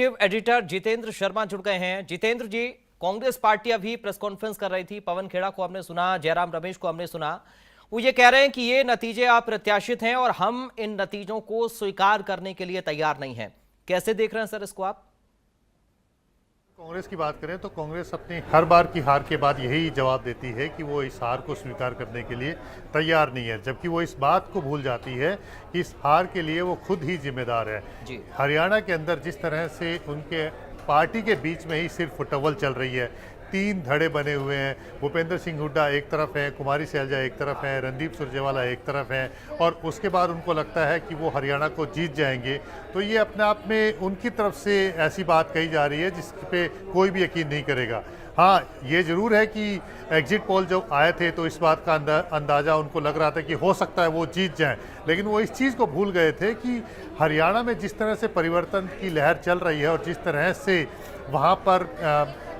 Investigative editor Jitendra Sharma जुड़ गए हैं। जितेंद्र जी, कांग्रेस पार्टी अभी प्रेस कॉन्फ्रेंस कर रही थी। पवन खेड़ा को हमने सुना, जयराम रमेश को हमने सुना। वो ये कह रहे हैं कि ये नतीजे अप्रत्याशित हैं और हम इन नतीजों को स्वीकार करने के लिए तैयार नहीं हैं। कैसे देख रहे हैं सर इसको आप? कांग्रेस की बात करें तो कांग्रेस अपनी हर बार की हार के बाद यही जवाब देती है कि वो इस हार को स्वीकार करने के लिए तैयार नहीं है, जबकि वो इस बात को भूल जाती है कि इस हार के लिए वो खुद ही जिम्मेदार है। हरियाणा के अंदर जिस तरह से उनके पार्टी के बीच में ही सिर्फ फुटबॉल चल रही है, 3 धड़े बने हुए हैं। भूपेंद्र सिंह हुड्डा एक तरफ है, कुमारी सैलजा एक तरफ है, रणदीप सुरजेवाला एक तरफ है, और उसके बाद उनको लगता है कि वो हरियाणा को जीत जाएंगे। तो ये अपने आप में उनकी तरफ से ऐसी बात कही जा रही है जिस पे कोई भी यकीन नहीं करेगा। हाँ, ये ज़रूर है कि एग्जिट पोल जब आए थे तो इस बात का अंदाज़ा उनको लग रहा था कि हो सकता है वो जीत जाएं, लेकिन वो इस चीज़ को भूल गए थे कि हरियाणा में जिस तरह से परिवर्तन की लहर चल रही है और जिस तरह से वहाँ पर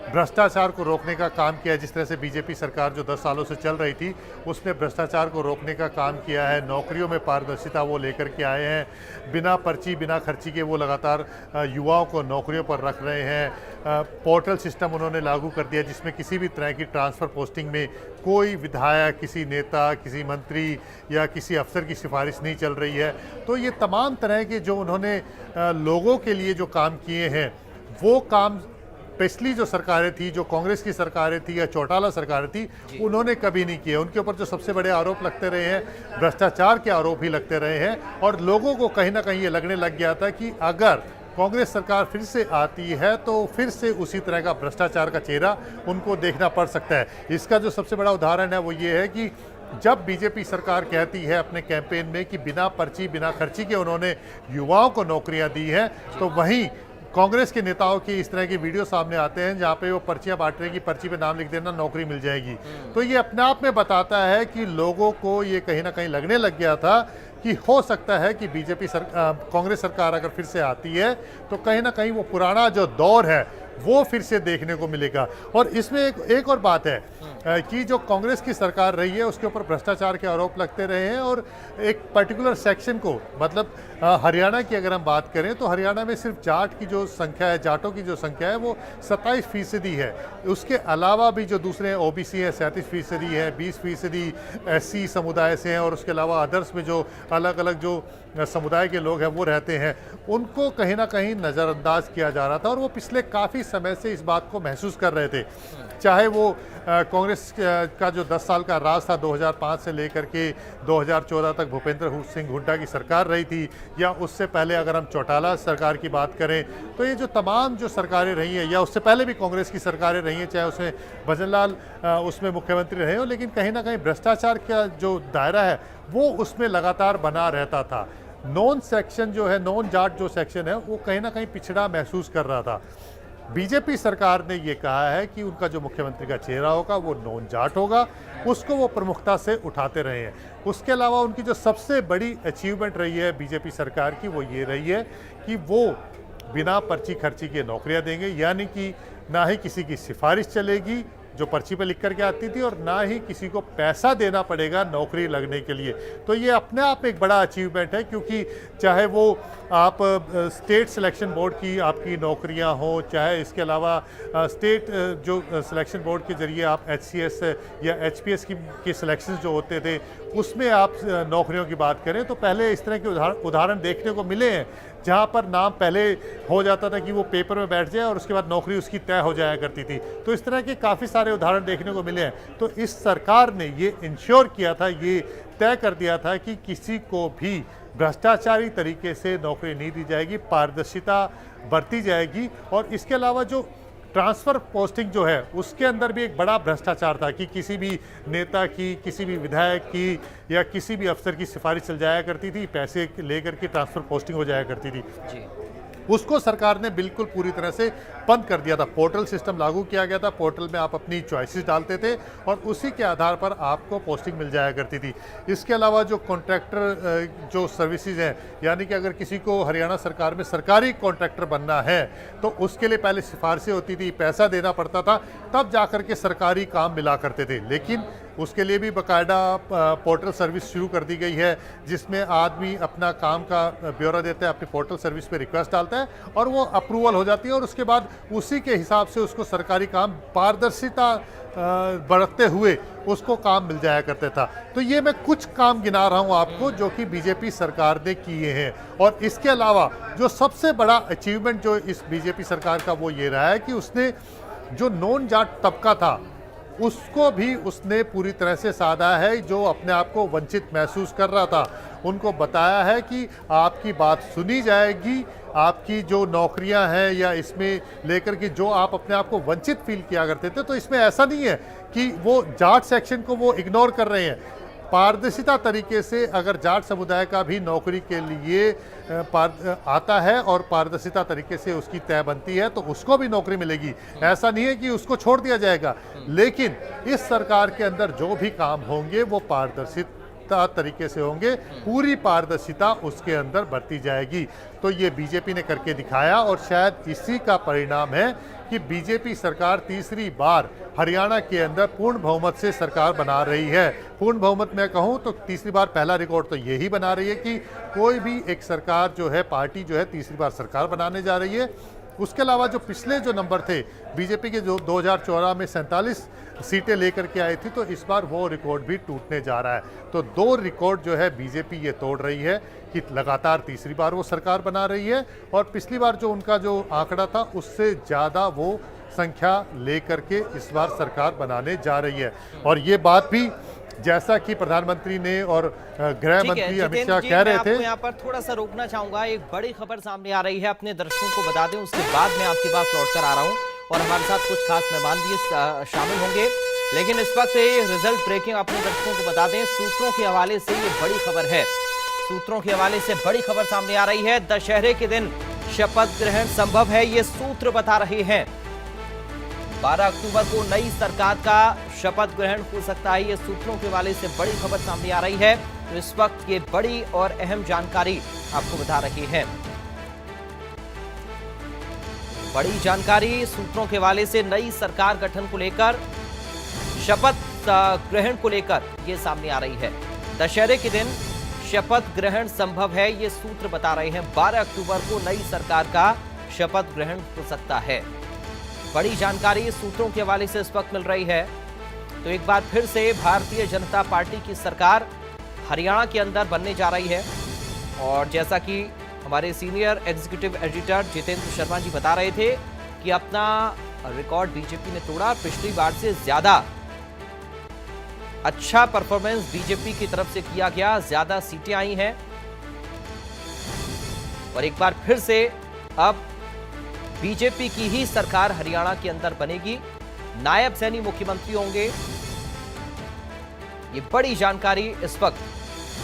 भ्रष्टाचार को रोकने का काम किया है, जिस तरह से बीजेपी सरकार जो 10 सालों से चल रही थी उसने भ्रष्टाचार को रोकने का काम किया है। नौकरियों में पारदर्शिता वो लेकर के आए हैं, बिना पर्ची बिना खर्ची के वो लगातार युवाओं को नौकरियों पर रख रहे हैं। पोर्टल सिस्टम उन्होंने लागू कर दिया जिसमें किसी भी तरह की ट्रांसफ़र पोस्टिंग में कोई विधायक, किसी नेता, किसी मंत्री या किसी अफसर की सिफारिश नहीं चल रही है। तो ये तमाम तरह के जो उन्होंने लोगों के लिए जो काम किए हैं वो काम पिछली जो सरकारें थी, जो कांग्रेस की सरकारें थी या चौटाला सरकारें थी, उन्होंने कभी नहीं किए। उनके ऊपर जो सबसे बड़े आरोप लगते रहे हैं, भ्रष्टाचार के आरोप ही लगते रहे हैं, और लोगों को कहीं ना कहीं ये लगने लग गया था कि अगर कांग्रेस सरकार फिर से आती है तो फिर से उसी तरह का भ्रष्टाचार का चेहरा उनको देखना पड़ सकता है। इसका जो सबसे बड़ा उदाहरण है वो ये है कि जब बीजेपी सरकार कहती है अपने कैंपेन में कि बिना पर्ची बिना खर्ची के उन्होंने युवाओं को नौकरियां दी हैं, तो वहीं कांग्रेस के नेताओं की इस तरह के वीडियो सामने आते हैं जहां पे वो पर्चियां बांट रहे हैं कि पर्ची पे नाम लिख देना, नौकरी मिल जाएगी। तो ये अपने आप में बताता है कि लोगों को ये कहीं ना कहीं लगने लग गया था कि हो सकता है कि कांग्रेस सरकार अगर फिर से आती है तो कहीं ना कहीं वो पुराना जो दौर है वो फिर से देखने को मिलेगा। और इसमें एक और बात है कि जो कांग्रेस की सरकार रही है उसके ऊपर भ्रष्टाचार के आरोप लगते रहे हैं, और एक पर्टिकुलर सेक्शन को, मतलब हरियाणा की अगर हम बात करें तो हरियाणा में सिर्फ जाट की जो संख्या है, जाटों की जो संख्या है वो 27% है। उसके अलावा भी जो दूसरे ओबीसी है 37% है, 20% एससी समुदाय से हैं, और उसके अलावा अदर्स में जो अलग अलग जो समुदाय के लोग हैं वो रहते हैं, उनको कहीं ना कहीं नज़रअंदाज किया जा रहा था। और वो पिछले काफ़ी समय से इस बात को महसूस कर रहे थे, चाहे वो कांग्रेस का जो 10 साल का राज था 2005 से लेकर के 2014 तक भूपेंद्र सिंह हुड्डा की सरकार रही थी, या उससे पहले अगर हम चौटाला सरकार की बात करें तो ये जो तमाम जो सरकारें रही हैं, या उससे पहले भी कांग्रेस की सरकारें रही हैं, चाहे उसमें भजनलाल उसमें मुख्यमंत्री रहे हो, लेकिन कहीं ना कहीं भ्रष्टाचार का जो दायरा है वो उसमें लगातार बना रहता था। नॉन सेक्शन जो है, नॉन जाट जो सेक्शन है वो कहीं ना कहीं पिछड़ा महसूस कर रहा था। बीजेपी सरकार ने ये कहा है कि उनका जो मुख्यमंत्री का चेहरा होगा वो नॉन जाट होगा, उसको वो प्रमुखता से उठाते रहे हैं। उसके अलावा उनकी जो सबसे बड़ी अचीवमेंट रही है बीजेपी सरकार की वो ये रही है कि वो बिना पर्ची खर्ची के नौकरियां देंगे, यानी कि ना ही किसी की सिफारिश चलेगी जो पर्ची पे लिख करके आती थी, और ना ही किसी को पैसा देना पड़ेगा नौकरी लगने के लिए। तो ये अपने आप में एक बड़ा अचीवमेंट है, क्योंकि चाहे वो आप स्टेट सिलेक्शन बोर्ड की आपकी नौकरियां हो, चाहे इसके अलावा स्टेट जो सिलेक्शन बोर्ड के ज़रिए आप HCS या HPS की सिलेक्शन जो होते थे उसमें आप नौकरियों की बात करें तो पहले इस तरह के उदाहरण देखने को मिले हैं जहां पर नाम पहले हो जाता था कि वो पेपर में बैठ जाए और उसके बाद नौकरी उसकी तय हो जाया करती थी। तो इस तरह के काफ़ी सारे उदाहरण देखने को मिले हैं। तो इस सरकार ने ये इंश्योर किया था, ये तय कर दिया था कि किसी को भी भ्रष्टाचारी तरीके से नौकरी नहीं दी जाएगी, पारदर्शिता बरती जाएगी। और इसके अलावा जो ट्रांसफ़र पोस्टिंग जो है उसके अंदर भी एक बड़ा भ्रष्टाचार था कि किसी भी नेता की, किसी भी विधायक की या किसी भी अफसर की सिफारिश चल जाया करती थी, पैसे लेकर के ट्रांसफ़र पोस्टिंग हो जाया करती थी। उसको सरकार ने बिल्कुल पूरी तरह से बंद कर दिया था। पोर्टल सिस्टम लागू किया गया था, पोर्टल में आप अपनी चॉइसेस डालते थे और उसी के आधार पर आपको पोस्टिंग मिल जाया करती थी। इसके अलावा जो कॉन्ट्रैक्टर जो सर्विसेज हैं, यानी कि अगर किसी को हरियाणा सरकार में सरकारी कॉन्ट्रैक्टर बनना है तो उसके लिए पहले सिफारिशें होती थी, पैसा देना पड़ता था, तब जाकर के सरकारी काम मिला करते थे। लेकिन उसके लिए भी बाकायदा पोर्टल सर्विस शुरू कर दी गई है, जिसमें आदमी अपना काम का ब्यौरा देता है, अपनी पोर्टल सर्विस पे रिक्वेस्ट डालता है और वो अप्रूवल हो जाती है और उसके बाद उसी के हिसाब से उसको सरकारी काम पारदर्शिता बरतते हुए उसको काम मिल जाया करता था। तो ये मैं कुछ काम गिना रहा हूँ आपको जो कि बीजेपी सरकार ने किए हैं। और इसके अलावा जो सबसे बड़ा अचीवमेंट जो इस बीजेपी सरकार का वो ये रहा है कि उसने जो नॉन जाट तबका था उसको भी उसने पूरी तरह से साधा है। जो अपने आप को वंचित महसूस कर रहा था उनको बताया है कि आपकी बात सुनी जाएगी, आपकी जो नौकरियां हैं या इसमें लेकर के जो आप अपने आप को वंचित फील किया करते थे, तो इसमें ऐसा नहीं है कि वो जाट सेक्शन को वो इग्नोर कर रहे हैं। पारदर्शिता तरीके से अगर जाट समुदाय का भी नौकरी के लिए आता है और पारदर्शिता तरीके से उसकी तय बनती है तो उसको भी नौकरी मिलेगी। ऐसा नहीं है कि उसको छोड़ दिया जाएगा, लेकिन इस सरकार के अंदर जो भी काम होंगे वो पारदर्शिता तरीके से होंगे, पूरी पारदर्शिता उसके अंदर बरती जाएगी। तो ये बीजेपी ने करके दिखाया और शायद इसी का परिणाम है कि बीजेपी सरकार तीसरी बार हरियाणा के अंदर पूर्ण बहुमत से सरकार बना रही है। पूर्ण बहुमत मैं कहूं तो तीसरी बार पहला रिकॉर्ड तो यही बना रही है कि कोई भी एक सरकार जो है, पार्टी जो है तीसरी बार सरकार बनाने जा रही है। उसके अलावा जो पिछले जो नंबर थे बीजेपी के, जो 2014 में 47 सीटें लेकर के आई थी, तो इस बार वो रिकॉर्ड भी टूटने जा रहा है। तो 2 रिकॉर्ड जो है बीजेपी ये तोड़ रही है कि लगातार तीसरी बार वो सरकार बना रही है और पिछली बार जो उनका जो आंकड़ा था उससे ज़्यादा वो संख्या लेकर के इस बार सरकार बनाने जा रही है। और ये बात भी जैसा कि प्रधानमंत्री ने और गृह मंत्री अमित शाह कह रहे थे। यहाँ पर थोड़ा सा रोकना चाहूंगा, एक बड़ी खबर सामने आ रही है, अपने दर्शकों को बता दें, उसके बाद मैं आपके पास लौट कर आ रहा हूँ और हमारे साथ कुछ खास मेहमान भी शामिल होंगे। लेकिन इस वक्त ये रिजल्ट ब्रेकिंग अपने दर्शकों को बता दें, सूत्रों के हवाले से ये बड़ी खबर है। सूत्रों के हवाले से बड़ी खबर सामने आ रही है। दशहरे के दिन शपथ ग्रहण संभव है, ये सूत्र बता रहे हैं। 12 अक्टूबर को नई सरकार का शपथ ग्रहण हो सकता है, ये सूत्रों के हवाले से बड़ी खबर सामने आ रही है। तो इस वक्त ये बड़ी और अहम जानकारी आपको बता रही है। बड़ी जानकारी सूत्रों के हवाले से नई सरकार गठन को लेकर, शपथ ग्रहण को लेकर ये सामने आ रही है। दशहरे के दिन शपथ ग्रहण संभव है, ये सूत्र बता रहे हैं। 12 अक्टूबर को नई सरकार का शपथ ग्रहण हो सकता है। बड़ी जानकारी सूत्रों के हवाले से इस वक्त मिल रही है। तो एक बार फिर से भारतीय जनता पार्टी की सरकार हरियाणा के अंदर बनने जा रही है। और जैसा कि हमारे senior executive editor Jitendra Sharma ji बता रहे थे कि अपना रिकॉर्ड बीजेपी ने तोड़ा, पिछली बार से ज्यादा अच्छा परफॉर्मेंस बीजेपी की तरफ से किया गया, ज्यादा सीटें आई हैं और एक बार फिर से अब बीजेपी की ही सरकार हरियाणा के अंदर बनेगी, नायब सैनी मुख्यमंत्री होंगे। ये बड़ी जानकारी इस वक्त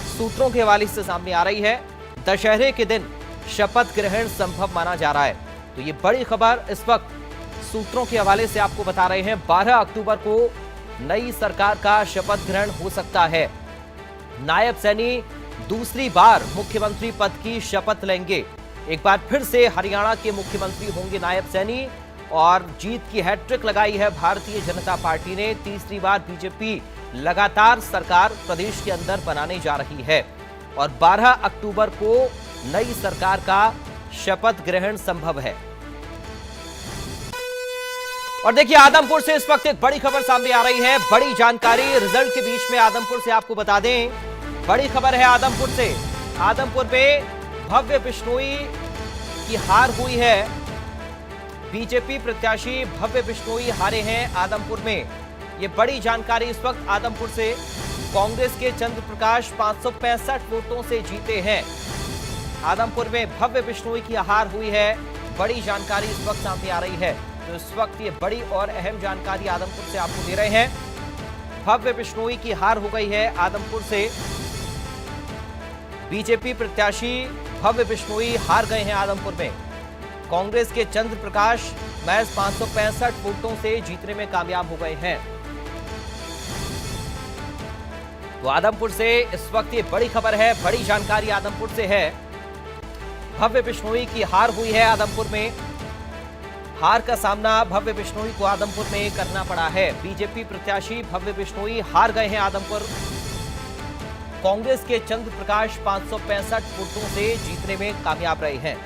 सूत्रों के हवाले से सामने आ रही है। दशहरे के दिन शपथ ग्रहण संभव माना जा रहा है। तो ये बड़ी खबर इस वक्त सूत्रों के हवाले से आपको बता रहे हैं। 12 अक्टूबर को नई सरकार का शपथ ग्रहण हो सकता है। नायब सैनी दूसरी बार मुख्यमंत्री पद की शपथ लेंगे। एक बार फिर से हरियाणा के मुख्यमंत्री होंगे नायब सैनी और जीत की हैट्रिक लगाई है भारतीय जनता पार्टी ने। तीसरी बार बीजेपी लगातार सरकार प्रदेश के अंदर बनाने जा रही है और 12 अक्टूबर को नई सरकार का शपथ ग्रहण संभव है। और देखिए आदमपुर से इस वक्त एक बड़ी खबर सामने आ रही है, बड़ी जानकारी रिजल्ट के बीच में आदमपुर से आपको बता दें, बड़ी खबर है आदमपुर से। आदमपुर में भव्य बिश्नोई की हार हुई है। बीजेपी प्रत्याशी भव्य बिश्नोई हारे हैं आदमपुर में। ये बड़ी जानकारी इस वक्त आदमपुर से। कांग्रेस के चंद्र प्रकाश 565 वोटों से जीते हैं। आदमपुर में भव्य बिश्नोई की हार हुई है, बड़ी जानकारी इस वक्त सामने आ रही है। तो इस वक्त ये बड़ी और अहम जानकारी आदमपुर से आपको दे रहे हैं। भव्य बिश्नोई की हार हो गई है आदमपुर से। बीजेपी प्रत्याशी भव्य बिश्नोई हार गए हैं आदमपुर में। कांग्रेस के चंद्र प्रकाश महज 565 वोटों से जीतने में कामयाब हो गए हैं। तो आदमपुर से इस वक्त ये बड़ी खबर है, बड़ी जानकारी आदमपुर से है। भव्य बिश्नोई की हार हुई है आदमपुर में। हार का सामना भव्य बिश्नोई को आदमपुर में करना पड़ा है। बीजेपी प्रत्याशी भव्य बिश्नोई हार गए हैं आदमपुर। कांग्रेस के चंद्र प्रकाश 565 वोटों से जीतने में कामयाब रहे हैं।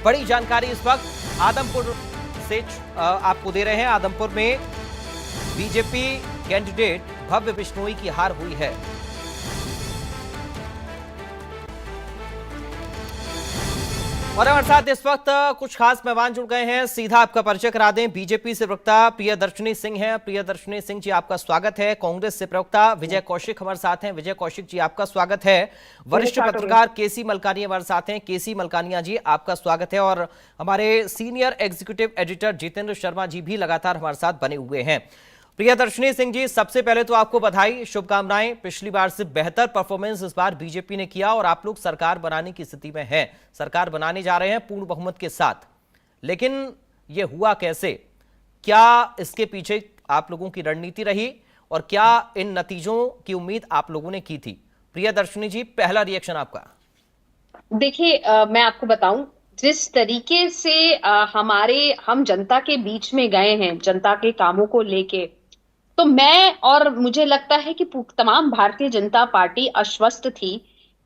बड़ी जानकारी इस वक्त आदमपुर से आपको दे रहे हैं। आदमपुर में बीजेपी कैंडिडेट भव्य बिश्नोई की हार हुई है। और हमारे साथ इस वक्त कुछ खास मेहमान जुड़ गए हैं। सीधा आपका परिचय करा दें। बीजेपी से प्रवक्ता प्रियदर्शनी सिंह हैं। प्रियदर्शनी सिंह जी, आपका स्वागत है। कांग्रेस से प्रवक्ता विजय कौशिक हमारे साथ हैं। विजय कौशिक जी, आपका स्वागत है। वरिष्ठ पत्रकार केसी मलकानी हमारे साथ हैं। केसी मलकानिया जी, आपका स्वागत है। और हमारे senior executive editor Jitendra Sharma ji भी लगातार हमारे साथ बने हुए हैं। प्रियदर्शनी सिंह जी, सबसे पहले तो आपको बधाई, शुभकामनाएं। पिछली बार से बेहतर परफॉर्मेंस इस बार बीजेपी ने किया और आप लोग सरकार बनाने की स्थिति में हैं। सरकार बनाने जा रहे हैं पूर्ण बहुमत के साथ। लेकिन यह हुआ कैसे? क्या इसके पीछे आप लोगों की रणनीति रही और क्या इन नतीजों की उम्मीद आप लोगों ने की थी? प्रियदर्शनी जी, पहला रिएक्शन आपका। देखिए, मैं आपको बताऊं, जिस तरीके से हम जनता के बीच में गए हैं, जनता के कामों को लेके, तो मैं और मुझे लगता है कि तमाम भारतीय जनता पार्टी आश्वस्त थी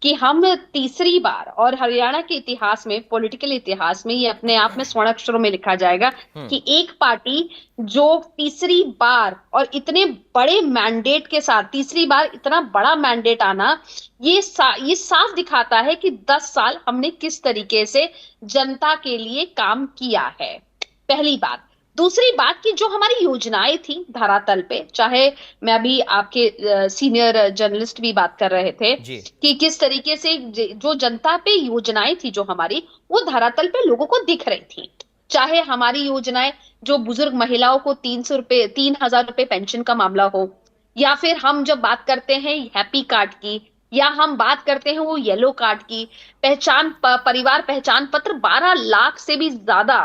कि हम तीसरी बार, और हरियाणा के इतिहास में, पॉलिटिकल इतिहास में ये अपने आप में स्वर्ण अक्षरों में लिखा जाएगा कि एक पार्टी जो तीसरी बार और इतने बड़े मैंडेट के साथ, तीसरी बार इतना बड़ा मैंडेट आना, ये साफ दिखाता है कि 10 साल हमने किस तरीके से जनता के लिए काम किया है। पहली बात। दूसरी बात कि जो हमारी योजनाएं थी धरातल पे, चाहे मैं अभी आपके सीनियर जर्नलिस्ट भी बात कर रहे थे कि किस तरीके से जो जनता पे योजनाएं थी जो हमारी, वो धरातल पे लोगों को दिख रही थी। चाहे हमारी योजनाएं जो बुजुर्ग महिलाओं को 3,000 रुपए पेंशन का मामला हो, या फिर हम जब बात करते हैं हैप्पी कार्ड की, या हम बात करते हैं वो येलो कार्ड की, परिवार पहचान पत्र 12 लाख से भी ज्यादा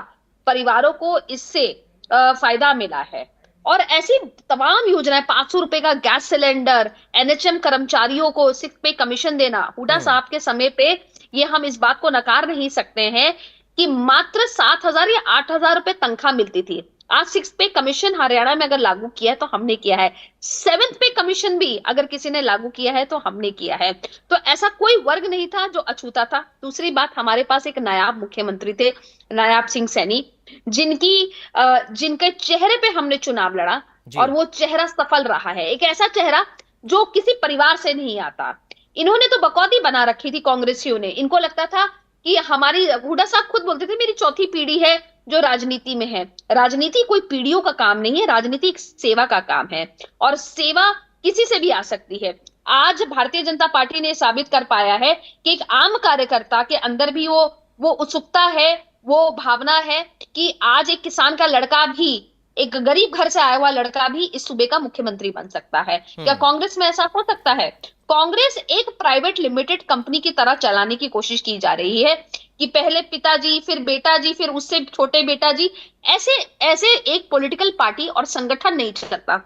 परिवारों को इससे फायदा मिला है। और ऐसी तमाम योजनाएं, 500 रुपए का गैस सिलेंडर, एनएचएम कर्मचारियों को 6 पे कमीशन देना, हुड्डा साहब के समय पे ये हम इस बात को नकार नहीं सकते हैं कि मात्र 7,000 या 8,000 रुपए तनख्वाह मिलती थी। आज 6 पे कमीशन हरियाणा में अगर लागू किया है तो हमने किया है। 7th पे कमीशन भी अगर किसी ने लागू किया है तो हमने किया है। तो ऐसा कोई वर्ग नहीं था जो अछूता था। दूसरी बात, हमारे पास एक नायाब मुख्यमंत्री थे, नायाब सिंह सैनी, जिनके चेहरे पे हमने चुनाव लड़ा और वो चेहरा सफल रहा है। एक ऐसा चेहरा जो किसी परिवार से नहीं आता। इन्होंने तो बकौती बना रखी थी कांग्रेसियों ने। इनको लगता था कि हमारी, हुड्डा साहब खुद बोलते थे, मेरी चौथी पीढ़ी है जो राजनीति में है। राजनीति कोई पीढ़ियों का काम नहीं है, राजनीति एक सेवा का काम है, और सेवा किसी से भी आ सकती है। आज भारतीय जनता पार्टी ने साबित कर पाया है कि एक आम कार्यकर्ता के अंदर भी वो उत्सुकता है, वो भावना है कि आज एक किसान का लड़का भी, एक गरीब घर से आया हुआ लड़का भी इस सूबे का मुख्यमंत्री बन सकता है। क्या कांग्रेस में ऐसा हो सकता है? कांग्रेस एक प्राइवेट लिमिटेड कंपनी की तरह चलाने की कोशिश की जा रही है कि पहले पिताजी, फिर बेटा जी, फिर उससे छोटे बेटा जी, ऐसे एक पॉलिटिकल पार्टी और संगठन नहीं चलता।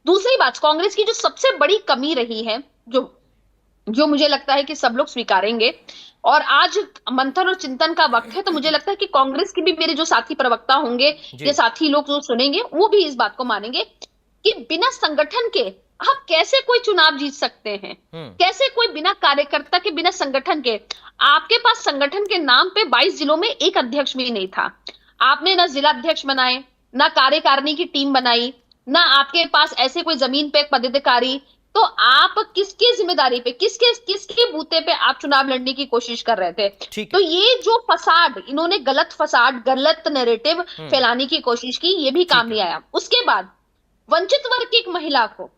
दूसरी बात, कांग्रेस की जो सबसे बड़ी कमी रही है, जो मुझे लगता है कि सब लोग स्वीकारेंगे, और आज मंथन और चिंतन का वक्त है, तो मुझे लगता है कि कांग्रेस की भी, मेरे जो साथी प्रवक्ता होंगे या साथी लोग जो सुनेंगे, वो भी इस बात को मानेंगे कि बिना संगठन के आप कैसे कोई चुनाव जीत सकते हैं? कैसे कोई बिना कार्यकर्ता के, बिना संगठन के? आपके पास संगठन के नाम पे 22 जिलों में एक अध्यक्ष भी नहीं था। आपने ना जिला अध्यक्ष बनाए, ना कार्यकारिणी की टीम बनाई, ना आपके पास ऐसे कोई जमीन पे पदाधिकारी। तो आप किसकी जिम्मेदारी पे, किसके बूते पे आप चुनाव लड़ने की कोशिश कर रहे थे? तो ये जो फसाड, इन्होंने गलत नैरेटिव फैलाने की कोशिश की, ये भी काम नहीं आया। उसके बाद वंचित वर्ग की एक महिला को,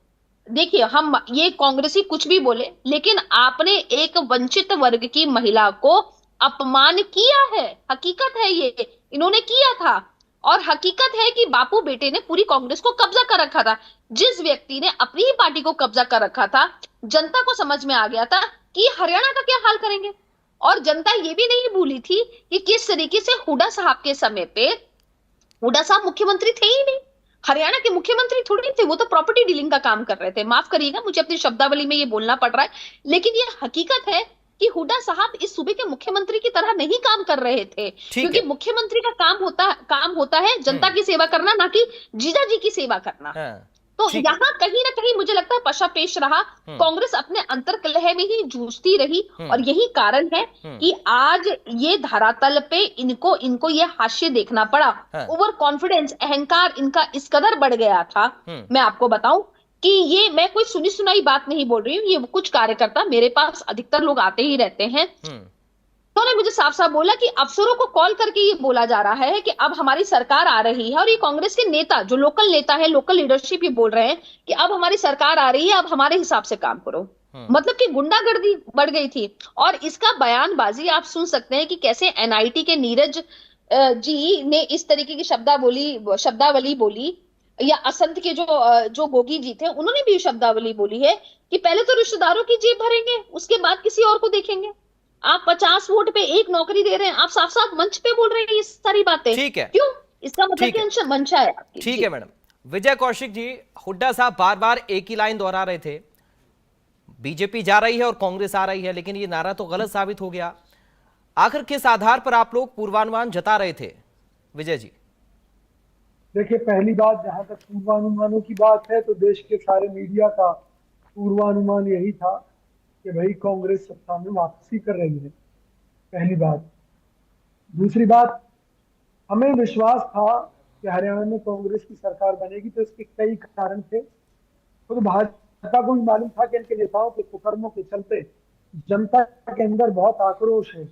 देखिए, हम ये कांग्रेसी कुछ भी बोले, लेकिन आपने एक वंचित वर्ग की महिला को अपमान किया है। हकीकत है, ये इन्होंने किया था। और हकीकत है कि बापू बेटे ने पूरी कांग्रेस को कब्जा कर रखा था। जिस व्यक्ति ने अपनी ही पार्टी को कब्जा कर रखा था, जनता को समझ में आ गया था कि हरियाणा का क्या हाल करेंगे। और जनता ये भी नहीं भूली थी कि किस तरीके से हुड्डा साहब के समय पे, हुड्डा साहब मुख्यमंत्री थे ही नहीं, हरियाणा के मुख्यमंत्री थोड़ी थे, वो तो प्रॉपर्टी डीलिंग का काम कर रहे थे। माफ करिएगा, मुझे अपनी शब्दावली में ये बोलना पड़ रहा है, लेकिन ये हकीकत है कि हुड्डा साहब इस सूबे के मुख्यमंत्री की तरह नहीं काम कर रहे थे, क्योंकि मुख्यमंत्री का काम होता है जनता की सेवा करना, ना कि जीजा जी की सेवा करना। तो यहाँ कहीं ना कहीं मुझे लगता है पशा पेश रहा, कांग्रेस अपने अंतर्कलह में ही जूझती रही, और यही कारण है कि आज ये धरातल पे इनको ये हाशिए देखना पड़ा। ओवर कॉन्फिडेंस, अहंकार इनका इस कदर बढ़ गया था। मैं आपको बताऊं कि ये मैं कोई सुनी सुनाई बात नहीं बोल रही हूँ, ये कुछ कार्यकर्ता, मेरे पास अधिकतर लोग आते ही रहते हैं, उन्होंने मुझे साफ साफ बोला कि अफसरों को कॉल करके ये बोला जा रहा है कि अब हमारी सरकार आ रही है, और ये कांग्रेस के नेता, जो लोकल नेता है, लोकल लीडरशिप, ये बोल रहे हैं कि अब हमारी सरकार आ रही है, अब हमारे हिसाब से काम करो। मतलब कि गुंडागर्दी बढ़ गई थी। और इसका बयानबाजी आप सुन सकते हैं कि कैसे एनआईटी के नीरज जी ने इस तरीके की शब्दावली बोली, या असंत के जो गोगी जी थे उन्होंने भी शब्दावली बोली है कि पहले तो रिश्तेदारों की जेब भरेंगे, उसके बाद किसी और को देखेंगे। आप 50 वोट पे एक नौकरी दे रहे हैं, आप साफ साफ मंच पे बोल रहे हैं ये सारी बातें। ठीक है, क्यों? इसका मतलब कि मंशा है आपकी। ठीक है मैडम। विजय कौशिक जी, हुड्डा साहब बार बार एक ही लाइन दोहरा रहे थे, बीजेपी जा रही है और कांग्रेस आ रही है, लेकिन ये नारा तो गलत साबित हो गया। आखिर किस आधार पर आप लोग पूर्वानुमान जता रहे थे विजय जी? देखिए, पहली बात, जहां तक पूर्वानुमानों की बात है तो देश के सारे मीडिया का पूर्वानुमान यही था कि भाई कांग्रेस सत्ता में वापसी कर रही है, पहली बात। दूसरी बात, हमें विश्वास था कि हरियाणा में कांग्रेस की सरकार बनेगी, तो इसके कई कारण थे। खुद भाजपा को भी मालूम था कि इनके नेताओं के कुकर्मों के चलते जनता के अंदर बहुत आक्रोश है,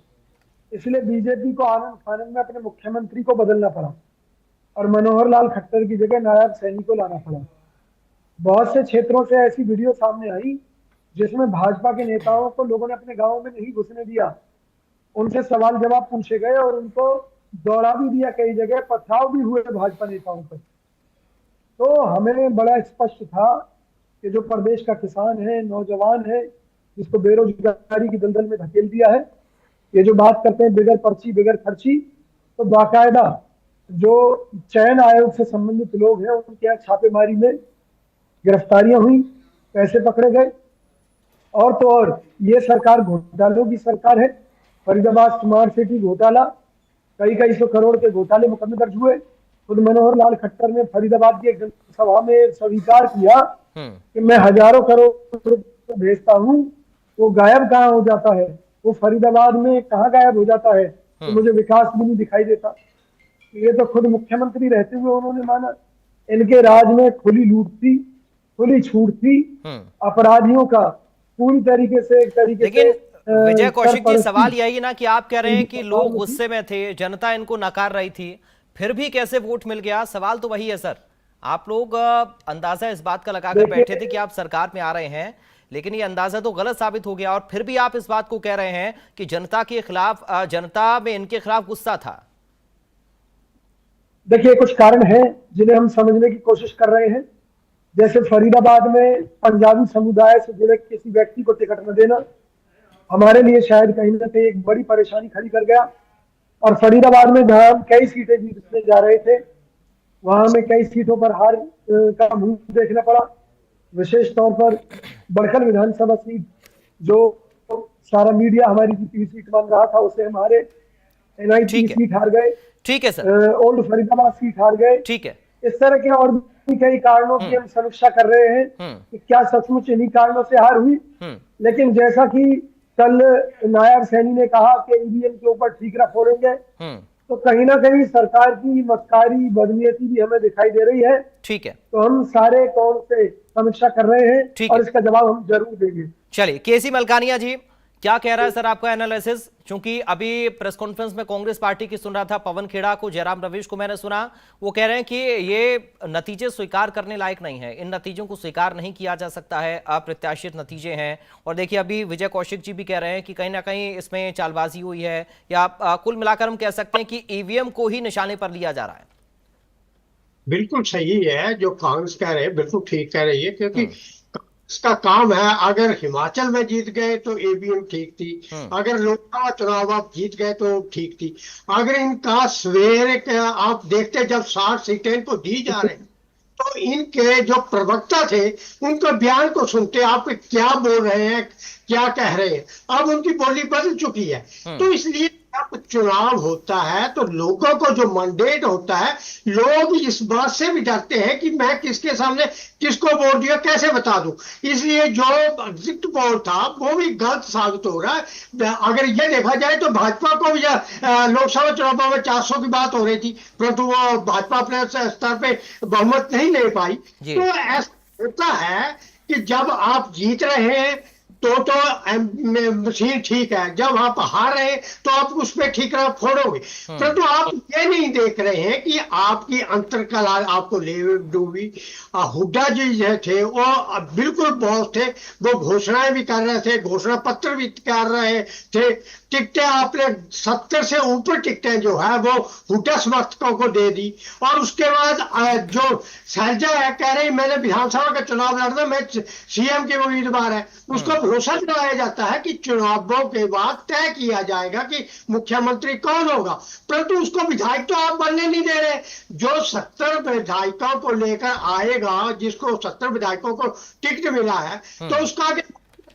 इसलिए बीजेपी को आनंद फानंद में अपने मुख्यमंत्री को बदलना पड़ा और मनोहर लाल खट्टर की जगह नायब सैनी को लाना पड़ा। बहुत से क्षेत्रों से ऐसी वीडियो सामने आई जिसमें भाजपा के नेताओं को लोगों ने अपने गांव में नहीं घुसने दिया, उनसे सवाल जवाब पूछे गए और उनको दौड़ा भी दिया, कई जगह पथराव भी हुए भाजपा नेताओं पर। तो हमें बड़ा स्पष्ट था कि जो प्रदेश का किसान है, नौजवान है, जिसको बेरोजगारी की दलदल में धकेल दिया है, ये जो बात करते हैं बिगर पर्ची बिगर खर्ची, तो बाकायदा जो चयन आयोग से संबंधित लोग हैं उनके यहाँ छापेमारी में गिरफ्तारियां हुई, पैसे पकड़े गए। और तो और ये सरकार घोटालों की सरकार है। फरीदाबाद स्मार्ट सिटी घोटाला, कई सौ करोड़ के घोटाले मुकदमे दर्ज हुए। खुद मनोहर लाल खट्टर ने फरीदाबाद की एक जनसभा में स्वीकार किया कि मैं हजारों करोड़ रुपए भेजता हूँ, वो गायब कहाँ हो जाता है, वो फरीदाबाद में कहाँ गायब हो जाता है, तो मुझे विकास भी नहीं दिखाई देता। ये तो खुद मुख्यमंत्री रहते हुए उन्होंने माना। इनके राज में खुली लूट थी, खुली छूट थी, अपराधियों का पूरी तरीके से लेकिन विजय कौशिक जी, सवाल यही ना कि आप कह रहे हैं कि लोग गुस्से में थे, जनता इनको नकार रही थी, फिर भी कैसे वोट मिल गया? सवाल तो वही है सर। आप लोग अंदाजा इस बात का लगाकर बैठे थे कि आप सरकार में आ रहे हैं, लेकिन ये अंदाजा तो गलत साबित हो गया, और फिर भी आप इस बात को कह रहे हैं कि जनता के खिलाफ, जनता में इनके खिलाफ गुस्सा था। देखिए, कुछ कारण हैं जिन्हें हम समझने की कोशिश कर रहे हैं। जैसे फरीदाबाद में पंजाबी समुदाय से जुड़े किसी व्यक्ति को टिकट न देना हमारे लिए शायद कहीं ना कहीं एक बड़ी परेशानी खड़ी कर गया। और फरीदाबाद में जहां हम कई सीटें जीतने जा रहे थे, वहां में कई सीटों पर हार का मुंह देखना पड़ा। विशेष तौर पर बड़खल विधानसभा सीट, जो सारा मीडिया हमारी जीती हुई सीट मान रहा था, उसे हमारे एनआईटी की सीट हार गए। ठीक है सर। ओल्ड फरीदाबाद सीट हार गए। ठीक है। इस तरह के और भी कई कारणों की हम समीक्षा कर रहे हैं कि क्या सचमुच इन्हीं कारणों से हार हुई। लेकिन जैसा कि कल नायब सैनी ने कहा कि ईवीएम के ऊपर ठीकरा फोड़ेंगे, तो कहीं ना कहीं सरकार की मक्कारी बदनीयती भी हमें दिखाई दे रही है। ठीक है। तो हम सारे कौन से समीक्षा कर रहे हैं और इसका जवाब हम जरूर देंगे। चलिए, केसी मलकानिया जी, क्या कह रहा है सर आपका एनालिसिस? क्योंकि अभी प्रेस कॉन्फ्रेंस में कांग्रेस पार्टी की सुन रहा था, पवन खेड़ा को, जयराम रमेश को मैंने सुना, वो कह रहे हैं कि ये नतीजे स्वीकार करने लायक नहीं है, इन नतीजों को स्वीकार नहीं किया जा सकता है, अप्रत्याशित नतीजे हैं। और देखिए, अभी विजय कौशिक जी भी कह रहे हैं कि कहीं ना कहीं इसमें चालबाजी हुई है, या कुल मिलाकर हम कह सकते हैं कि ईवीएम को ही निशाने पर लिया जा रहा है। बिल्कुल सही है जो कांग्रेस कह रहे हैं, बिल्कुल ठीक कह रही है, क्योंकि इसका काम है। अगर हिमाचल में जीत गए तो ईवीएम ठीक थी, अगर लोकसभा चुनाव आप जीत गए तो ठीक थी। अगर इनका सवेरे आप देखते जब 60 सीटें इनको दी जा रही तो इनके जो प्रवक्ता थे उनके बयान को सुनते आप क्या बोल रहे हैं, क्या कह रहे हैं। अब उनकी बोली बदल चुकी है। तो इसलिए जब चुनाव होता है तो लोगों को जो मैंडेट होता है, लोग इस बात से भी डरते हैं कि मैं किसके सामने किसको वोट दिया कैसे बता दूं। इसलिए जो एग्जिट पोल था वो भी गलत साबित हो रहा है। अगर ये देखा जाए तो भाजपा को भी लोकसभा चुनाव में 400 की बात हो रही थी, परंतु वो भाजपा अपने स्तर पे बहुमत नहीं ले पाई। तो ऐसा होता है कि जब आप जीत रहे हैं तो मशीन ठीक है, जब आप हार रहे हैं तो आप उस पर ठीक रहा फोड़ोगे। परंतु आप ये नहीं देख रहे हैं कि आपकी अंतरकला आपको ले डूबी। हुड्डा जी जो थे वो बिल्कुल बॉस थे, वो घोषणाएं भी कर रहे थे, घोषणा पत्र भी कर रहे थे। टिकटें आपने 70 से ऊपर टिकटें जो है वो हुड्डा समर्थकों को दे दी। और उसके बाद जो शैलजा है कह रही मैंने विधानसभा का चुनाव लड़ना, मैं सीएम के उम्मीदवार है। उसको भरोसा दिलाया जाता है कि चुनावों के बाद तय किया जाएगा कि मुख्यमंत्री कौन होगा, परंतु उसको विधायक तो आप बनने नहीं दे रहे। जो 70 विधायकों को लेकर आएगा, जिसको 70 विधायकों को टिकट मिला है, तो उसका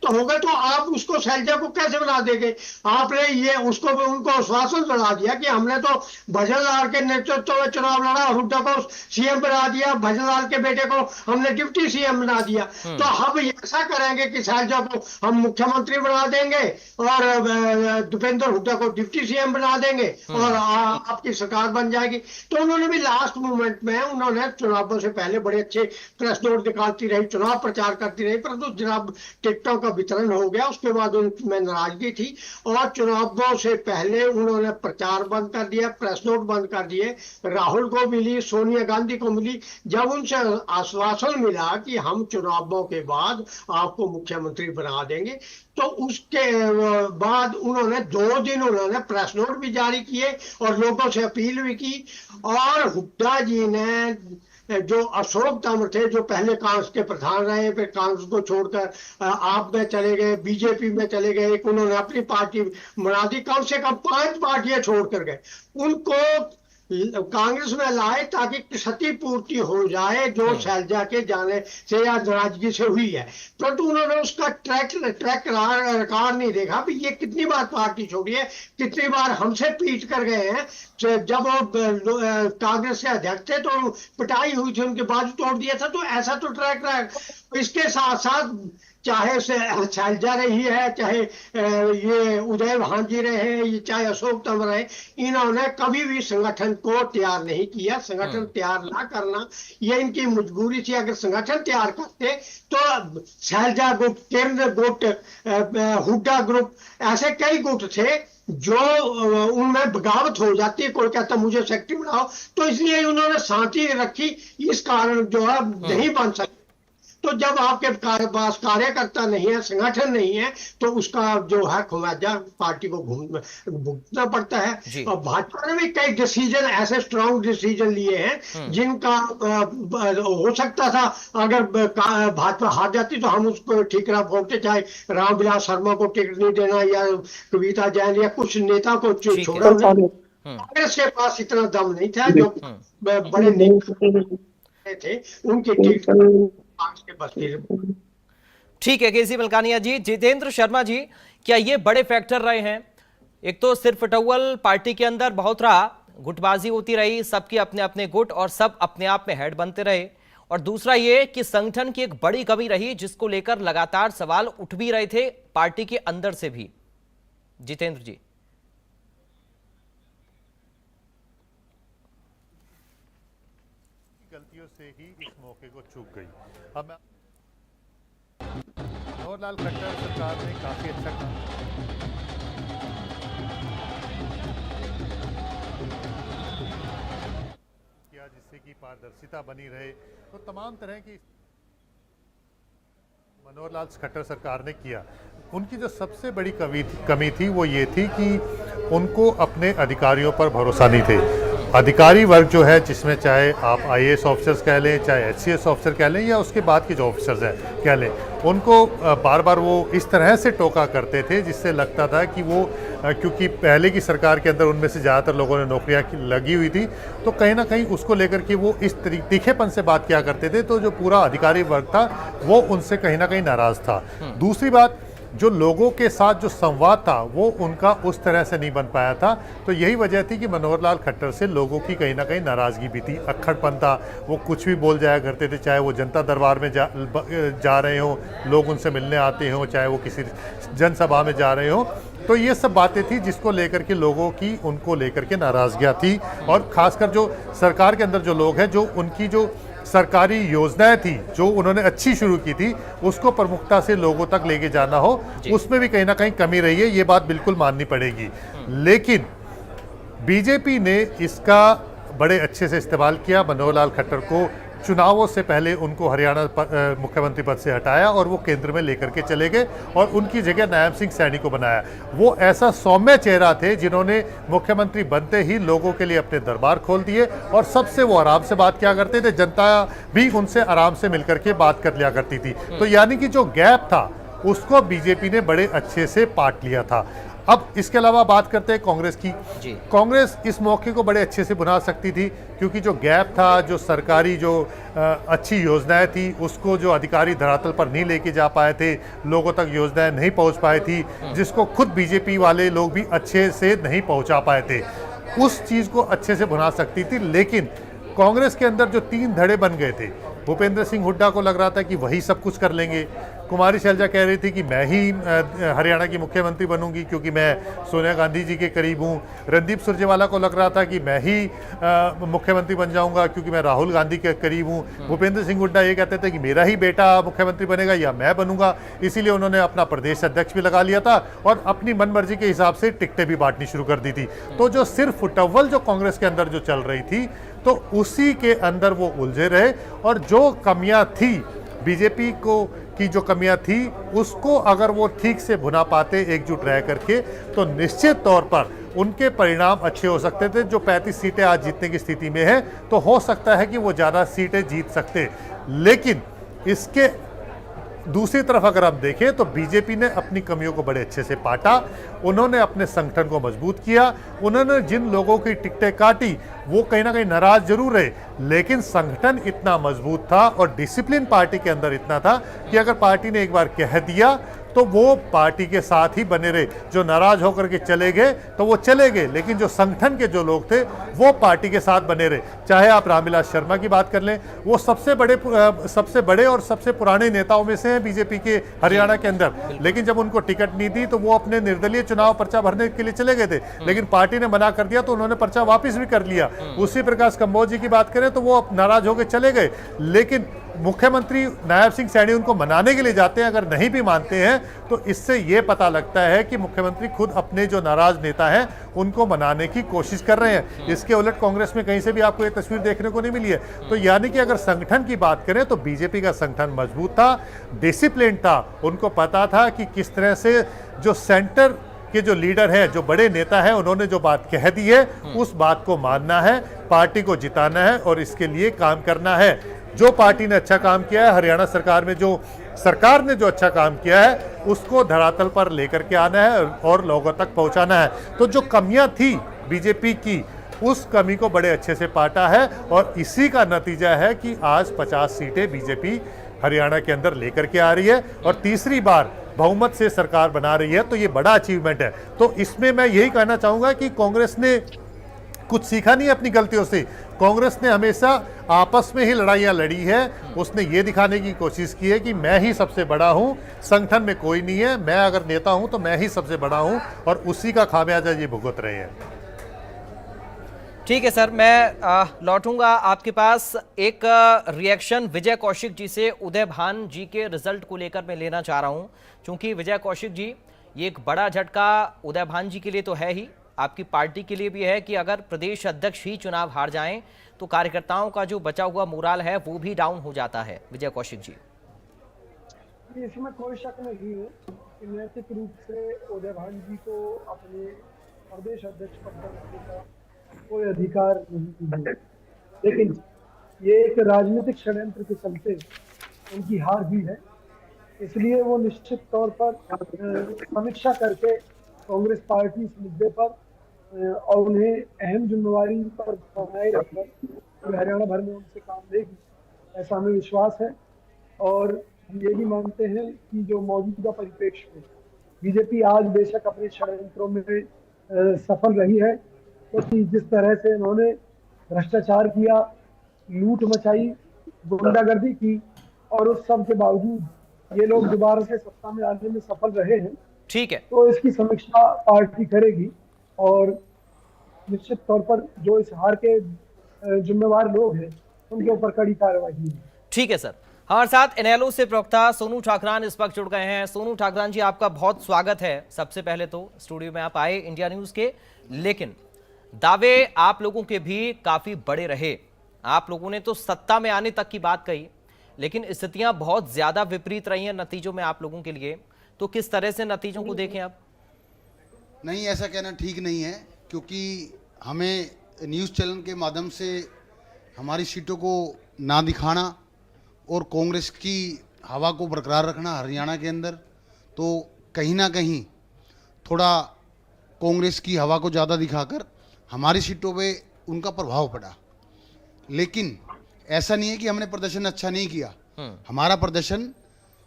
तो होगा, तो आप उसको शैलजा को कैसे बना देंगे। आपने ये उसको उनको आश्वासन बना दिया कि हमने तो भजन लाल के नेतृत्व में चुनाव लड़ा, हुड्डा को सीएम बना दिया, भजन लाल के बेटे को हमने डिप्टी सीएम बना दिया। तो हम ऐसा करेंगे कि शैलजा को हम मुख्यमंत्री बना देंगे और दीपेंद्र हुड्डा को डिप्टी सीएम बना देंगे और आपकी सरकार बन जाएगी। तो उन्होंने भी लास्ट मोमेंट में उन्होंने चुनावों से पहले बड़े अच्छे प्रेस नोट निकालती रही, चुनाव प्रचार करती रही, परंतु जनाब टिकटों का वितरण हो गया, उसके बाद उनमें नाराजगी थी और चुनावों से पहले उन्होंने प्रचार बंद कर दिया, प्रेस नोट बंद कर दिए। राहुल को मिली, सोनिया गांधी को मिली, जब उनसे आश्वासन मिला कि हम चुनावों के बाद आपको मुख्यमंत्री बना देंगे, तो उसके बाद उन्होंने 2 दिन उन्होंने प्रेस नोट भी जारी किए और लोगों से अपील भी की। और हुड्डा जी ने जो अशोक तंवर थे, जो पहले कांग्रेस के प्रधान रहे, फिर कांग्रेस को छोड़कर आप में चले गए, बीजेपी में चले गए, एक उन्होंने अपनी पार्टी बना दी, कम से कम 5 पार्टियां छोड़कर गए। उनको कांग्रेस में लाए ताकि क्षतिपूर्ति हो जाए जो शैलजा के जाने से या नाराजगी से हुई है, परंतु उन्होंने उसका ट्रैक रिकॉर्ड नहीं देखा भी ये कितनी बार पार्टी छोड़ी है, कितनी बार हमसे पीट कर गए हैं। जब वो कांग्रेस के अध्यक्ष थे तो पिटाई हुई थी, उनके बाजू तोड़ दिया था। तो ऐसा तो ट्रैक रहा। इसके साथ साथ चाहे शैलजा रही है, चाहे ये उदय भांजी रहे, चाहे अशोक तंवर रहे, इन्होंने कभी भी संगठन को तैयार नहीं किया। संगठन तैयार ना करना ये इनकी मजबूरी थी। अगर संगठन तैयार करते तो शैलजा गुट, केंद्र गुट, हुड्डा ग्रुप, ऐसे कई गुट थे जो उनमें बगावत हो जाती है, कोई कहता मुझे सेक्रेटरी बनाओ। तो इसलिए उन्होंने शांति रखी, इस कारण जो है नहीं बन सकते। तो जब आपके पास कार्यकर्ता नहीं है, संगठन नहीं है, तो उसका जो है खुमाजा पार्टी को भुगतना पड़ता है। और भाजपा ने भी कई डिसीजन ऐसे स्ट्रॉन्ग डिसीजन लिए हैं जिनका हो सकता था अगर भाजपा हार जाती तो हम उसको ठीक रहा बोलते, चाहे रामविलास शर्मा को टिकट नहीं देना या कविता जैन या कुछ नेता को छोड़ा। कांग्रेस के पास इतना दम नहीं था, जो बड़े नेता थे उनके टिकट। ठीक है केसी मलकानिया जी। जितेंद्र शर्मा जी, क्या ये बड़े फैक्टर रहे हैं? एक तो सिर्फ टवल पार्टी के अंदर बहुत रहा, गुटबाजी होती रही, सबके अपने अपने गुट और सब अपने आप में हेड बनते रहे, और दूसरा ये कि संगठन की एक बड़ी कमी रही जिसको लेकर लगातार सवाल उठ भी रहे थे पार्टी के अंदर से भी। जितेंद्र जी, गलतियों से ही इस मौके को चूक गई। अब मनोहरलाल खट्टर सरकार ने काफी अच्छा किया जिससे कि पारदर्शिता बनी रहे। तो तमाम तरह की मनोहरलाल खट्टर सरकार ने किया। उनकी जो सबसे बड़ी कमी थी वो ये थी कि उनको अपने अधिकारियों पर भरोसा नहीं थे। अधिकारी वर्ग जो है, जिसमें चाहे आप आईएएस ऑफिसर्स कह लें, चाहे एचसीएस ऑफिसर कह लें, या उसके बाद के जो ऑफिसर्स हैं कह लें, उनको बार बार वो इस तरह से टोका करते थे जिससे लगता था कि वो क्योंकि पहले की सरकार के अंदर उनमें से ज़्यादातर लोगों ने नौकरियां लगी हुई थी, तो कहीं ना कहीं उसको लेकर के वो इस तीखेपन से बात किया करते थे, तो जो पूरा अधिकारी वर्ग था वो उनसे कहीं ना कहीं नाराज़ था। दूसरी बात, जो लोगों के साथ जो संवाद था वो उनका उस तरह से नहीं बन पाया था, तो यही वजह थी कि मनोहर लाल खट्टर से लोगों की कहीं ना कहीं नाराज़गी भी थी, अक्खड़पन था, वो कुछ भी बोल जाया करते थे, चाहे वो जनता दरबार में जा रहे हों, लोग उनसे मिलने आते हों, चाहे वो किसी जनसभा में जा रहे हों, तो ये सब बातें थी जिसको लेकर के लोगों की उनको लेकर के नाराज़गियाँ थी। और ख़ासकर जो सरकार के अंदर जो लोग हैं, जो उनकी जो सरकारी योजनाएं थी जो उन्होंने अच्छी शुरू की थी, उसको प्रमुखता से लोगों तक लेके जाना हो, उसमें भी कहीं ना कहीं कमी रही है, ये बात बिल्कुल माननी पड़ेगी। लेकिन बीजेपी ने इसका बड़े अच्छे से इस्तेमाल किया। मनोहर लाल खट्टर को चुनावों से पहले उनको हरियाणा मुख्यमंत्री पद से हटाया और वो केंद्र में लेकर के चले गए और उनकी जगह नायब सिंह सैनी को बनाया। वो ऐसा सौम्य चेहरा थे जिन्होंने मुख्यमंत्री बनते ही लोगों के लिए अपने दरबार खोल दिए और सबसे वो आराम से बात किया करते थे, जनता भी उनसे आराम से मिलकर के बात कर लिया करती थी। तो यानी कि जो गैप था उसको बीजेपी ने बड़े अच्छे से पाट लिया था। अब इसके अलावा बात करते हैं कांग्रेस की। कांग्रेस इस मौके को बड़े अच्छे से बुना सकती थी, क्योंकि जो गैप था, जो सरकारी जो अच्छी योजनाएं थी, उसको जो अधिकारी धरातल पर नहीं लेके जा पाए थे, लोगों तक योजनाएं नहीं पहुंच पाई थी, जिसको खुद बीजेपी वाले लोग भी अच्छे से नहीं पहुंचा पाए थे, उस चीज़ को अच्छे से बुना सकती थी। लेकिन कांग्रेस के अंदर जो 3 धड़े बन गए थे, भूपेंद्र सिंह हुड्डा को लग रहा था कि वही सब कुछ कर लेंगे, कुमारी शैलजा कह रही थी कि मैं ही हरियाणा की मुख्यमंत्री बनूंगी क्योंकि मैं सोनिया गांधी जी के करीब हूँ, रणदीप सुरजेवाला को लग रहा था कि मैं ही मुख्यमंत्री बन जाऊंगा क्योंकि मैं राहुल गांधी के करीब हूँ, भूपेंद्र सिंह हुड्डा ये कहते थे कि मेरा ही बेटा मुख्यमंत्री बनेगा या मैं बनूंगा, इसीलिए उन्होंने अपना प्रदेश अध्यक्ष भी लगा लिया था और अपनी मनमर्जी के हिसाब से टिकटें भी बांटनी शुरू कर दी थी। तो जो सिर्फ फुटअव्वल जो कांग्रेस के अंदर जो चल रही थी, तो उसी के अंदर वो उलझे रहे और जो कमियां थी बीजेपी को की जो कमियां थी उसको अगर वो ठीक से भुना पाते एकजुट रह करके, तो निश्चित तौर पर उनके परिणाम अच्छे हो सकते थे। जो 35 सीटें आज जीतने की स्थिति में है, तो हो सकता है कि वो ज़्यादा सीटें जीत सकते। लेकिन इसके दूसरी तरफ अगर हम देखें तो बीजेपी ने अपनी कमियों को बड़े अच्छे से पाटा, उन्होंने अपने संगठन को मजबूत किया, उन्होंने जिन लोगों की टिकटें काटी वो कहीं ना कहीं नाराज जरूर रहे, लेकिन संगठन इतना मजबूत था और डिसिप्लिन पार्टी के अंदर इतना था कि अगर पार्टी ने एक बार कह दिया तो वो पार्टी के साथ ही बने रहे। जो नाराज होकर के चले गए तो वो चले गए, लेकिन जो संगठन के जो लोग थे वो पार्टी के साथ बने रहे। चाहे आप रामविलास शर्मा की बात कर लें, वो सबसे बड़े और सबसे पुराने नेताओं में से हैं बीजेपी के हरियाणा के अंदर, लेकिन जब उनको टिकट नहीं दी तो वो अपने निर्दलीय चुनाव पर्चा भरने के लिए चले गए थे, लेकिन पार्टी ने मना कर दिया तो उन्होंने पर्चा वापस भी कर लिया। उसी प्रकाश कंबोज जी की बात करें तो वो नाराज होकर चले गए, लेकिन मुख्यमंत्री नायब सिंह सैनी उनको मनाने के लिए जाते हैं। अगर नहीं भी मानते हैं तो इससे यह पता लगता है कि मुख्यमंत्री खुद अपने जो नाराज नेता हैं उनको मनाने की कोशिश कर रहे हैं। इसके उलट कांग्रेस में कहीं से भी आपको ये तस्वीर देखने को नहीं मिली है। तो यानी कि अगर संगठन की बात करें तो बीजेपी का संगठन मजबूत था, डिसिप्लिन था, उनको पता था कि किस तरह से जो सेंटर के जो लीडर है, जो बड़े नेता है, उन्होंने जो बात कह दी है उस बात को मानना है, पार्टी को जिताना है और इसके लिए काम करना है। जो पार्टी ने अच्छा काम किया है, हरियाणा सरकार में जो सरकार ने जो अच्छा काम किया है उसको धरातल पर लेकर के आना है और लोगों तक पहुंचाना है। तो जो कमियां थी बीजेपी की, उस कमी को बड़े अच्छे से पाटा है और इसी का नतीजा है कि आज 50 सीटें बीजेपी हरियाणा के अंदर लेकर के आ रही है और तीसरी बार बहुमत से सरकार बना रही है। तो ये बड़ा अचीवमेंट है। तो इसमें मैं यही कहना चाहूंगा कि कांग्रेस ने कुछ सीखा नहीं अपनी गलतियों से। कांग्रेस ने हमेशा आपस में ही लड़ाइयां लड़ी है। उसने ये दिखाने की कोशिश की है कि मैं ही सबसे बड़ा हूं, संगठन में कोई नहीं है, मैं अगर नेता हूं तो मैं ही सबसे बड़ा हूं और उसी का खामियाजा ये भुगत रहे हैं। ठीक है सर, मैं लौटूंगा आपके पास। एक रिएक्शन विजय कौशिक जी से उदय भान जी के रिजल्ट को लेकर मैं लेना चाह रहा हूं, क्योंकि विजय कौशिक जी, ये एक बड़ा झटका उदय भान जी के लिए तो है ही, आपकी पार्टी के लिए भी है कि अगर प्रदेश अध्यक्ष ही चुनाव हार जाएं तो कार्यकर्ताओं का जो बचा हुआ मोराल है वो भी डाउन हो जाता है। विजय कौशिक जी, इसमें कोई शक नहीं है कि नैतिक रूप से उदय भान जी को अपने प्रदेश अध्यक्ष पद पर रखने का कोई अधिकार नहीं है। लेकिन ये एक राजनीतिक षड्यंत्र के चलते उनकी हार हुई है, इसलिए वो निश्चित तौर पर समीक्षा करके कांग्रेस पार्टी इस मुद्दे पर और उन्हें अहम जिम्मेवारी पर बनाए रखकर हरियाणा भर में उनसे काम लेगी, ऐसा हमें विश्वास है। और हम ये भी मानते हैं कि जो मौजूदा परिप्रेक्ष्य में बीजेपी आज बेशक अपने षड्यंत्रों में सफल रही है, क्योंकि जिस तरह से इन्होंने भ्रष्टाचार किया, लूट मचाई, गुंडागर्दी की, और उस सब के बावजूद ये लोग दोबारा से सत्ता में आने में सफल रहे हैं। ठीक है, तो इसकी समीक्षा पार्टी करेगी और निश्चित तौर पर जो इस हार के जिम्मेवार लोग हैं उनके ऊपर कड़ी कार्रवाई होगी। ठीक है सर। हमारे साथ इनेलो से प्रवक्ता सोनू ठाकरान इस वक्त जुड़ गए हैं। सोनू ठाकरान जी, आपका बहुत स्वागत है। सबसे पहले तो स्टूडियो में आप आए इंडिया न्यूज के, लेकिन दावे आप लोगों के भी काफी बड़े रहे। आप लोगों ने तो सत्ता में आने तक की बात कही, लेकिन स्थितियां बहुत ज्यादा विपरीत रही हैं नतीजों में आप लोगों के लिए। तो किस तरह से नतीजों को देखें आप? नहीं, ऐसा कहना ठीक नहीं है, क्योंकि हमें न्यूज़ चैनल के माध्यम से हमारी सीटों को ना दिखाना और कांग्रेस की हवा को बरकरार रखना हरियाणा के अंदर, तो कहीं ना कहीं थोड़ा कांग्रेस की हवा को ज़्यादा दिखाकर हमारी सीटों पे उनका प्रभाव पड़ा। लेकिन ऐसा नहीं है कि हमने प्रदर्शन अच्छा नहीं किया। हमारा प्रदर्शन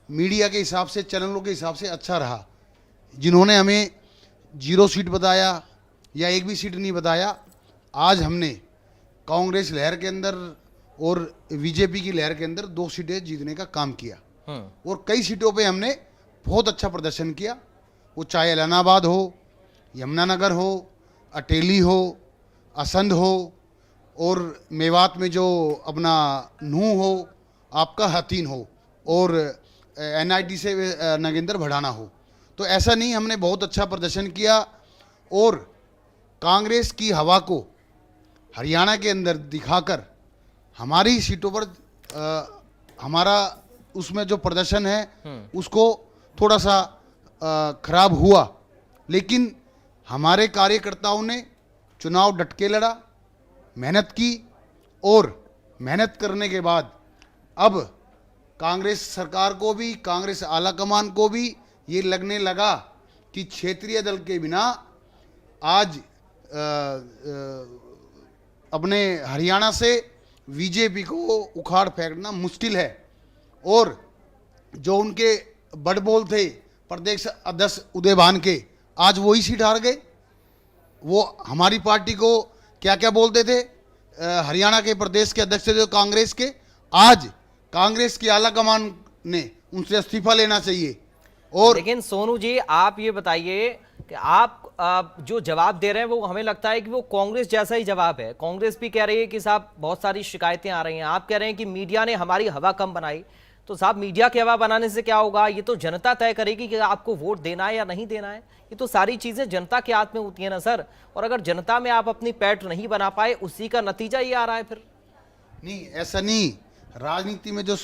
मीडिया के हिसाब से, चैनलों के हिसाब से अच्छा रहा। जिन्होंने हमें 0 सीट बताया या एक भी सीट नहीं बताया, आज हमने कांग्रेस लहर के अंदर और बीजेपी की लहर के अंदर 2 सीटें जीतने का काम किया और कई सीटों पे हमने बहुत अच्छा प्रदर्शन किया। वो चाहे इलाहाबाद हो, यमुनानगर हो, अटेली हो, असंध हो, और मेवात में जो अपना नूह हो, आपका हतीन हो, और NIT से नगेंद्र भड़ाना हो। तो ऐसा नहीं, हमने बहुत अच्छा प्रदर्शन किया और कांग्रेस की हवा को हरियाणा के अंदर दिखाकर हमारी सीटों पर हमारा उसमें जो प्रदर्शन है उसको थोड़ा सा खराब हुआ। लेकिन हमारे कार्यकर्ताओं ने चुनाव डट के लड़ा, मेहनत की, और मेहनत करने के बाद अब कांग्रेस सरकार को भी, कांग्रेस आला कमान को भी ये लगने लगा कि क्षेत्रीय दल के बिना आज अपने हरियाणा से बीजेपी को उखाड़ फेंकना मुश्किल है। और जो उनके बड़ बोल थे प्रदेश अध्यक्ष उदय भान के, आज वही सीट हार गए। वो हमारी पार्टी को क्या क्या बोलते थे, हरियाणा के प्रदेश के अध्यक्ष थे कांग्रेस के, आज कांग्रेस की आला कमान ने उनसे इस्तीफा लेना चाहिए। और लेकिन सोनू जी, आप ये बताइए कि आप जो जवाब दे रहे हैं वो हमें लगता है कि वो कांग्रेस जैसा ही जवाब है। कांग्रेस भी कह रही है कि साहब बहुत सारी शिकायतें आ रही हैं, आप कह रहे हैं कि मीडिया ने हमारी हवा कम बनाई। तो साहब, मीडिया की हवा बनाने से क्या होगा? ये तो जनता तय करेगी कि आपको वोट देना है या नहीं देना है। ये तो सारी चीजें जनता के हाथ में होती है ना सर। और अगर जनता में आप अपनी पैठ नहीं बना पाए, उसी का नतीजा ये आ रहा है फिर। नहीं, ऐसा नहीं। राजनीति में जो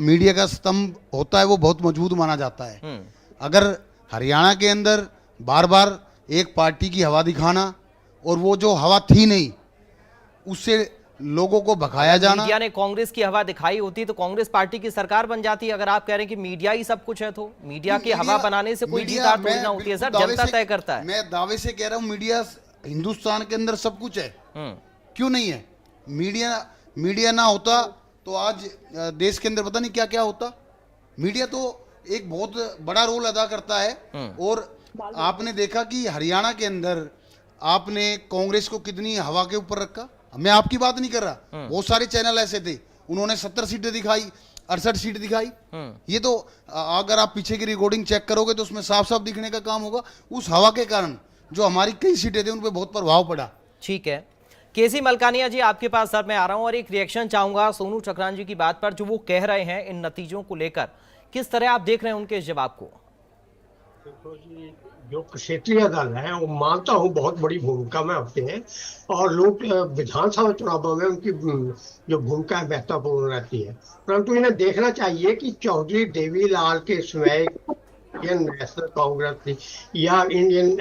मीडिया का स्तंभ होता है वो बहुत मजबूत माना जाता है। अगर हरियाणा के अंदर बार बार एक पार्टी की हवा दिखाना और वो जो हवा थी नहीं उससे लोगों को भगाया जाना। मीडिया ने कांग्रेस की हवा दिखाई होती तो कांग्रेस पार्टी की सरकार बन जाती। अगर आप कह रहे हैं कि मीडिया ही सब कुछ है, तो मीडिया की हवा बनाने से कोई जीत हार थोड़ी ना होती है सर, जनता तय करता है। मैं दावे से कह रहा हूँ, मीडिया हिंदुस्तान के अंदर सब कुछ है। क्यों नहीं है? मीडिया ना होता तो आज देश के अंदर पता नहीं क्या क्या होता। मीडिया तो एक बहुत बड़ा रोल अदा करता है। और आपने देखा कि हरियाणा के अंदर आपने कांग्रेस को कितनी हवा के ऊपर रखा। मैं आपकी बात नहीं कर रहा, बहुत सारे चैनल ऐसे थे, उन्होंने 70 सीटें दिखाई, 68 सीट दिखाई। ये तो अगर आप पीछे की रिकॉर्डिंग चेक करोगे तो उसमें साफ साफ दिखने का काम होगा। उस हवा के कारण जो हमारी कई सीटें थी उन पर बहुत प्रभाव पड़ा। ठीक है, केसी मलकानिया जी, आपके पास सर मैं आ रहा हूं और एक रिएक्शन चाहूंगा सोनू ठाकरान जी की बात पर, जो वो कह रहे हैं इन नतीजों को लेकर। किस तरह आप देख रहे हैं उनके इस जवाब को? देखो जी, जो क्षेत्रीय दल है वो मानता हूँ बहुत बड़ी भूमिका में होते हैं, और लोग विधानसभा चुनावों में उनकी जो भूमिका है महत्वपूर्ण रहती है। परंतु इन्हें देखना चाहिए कि चौधरी देवीलाल के समय इंडियन नेशनल कांग्रेस थी या इंडियन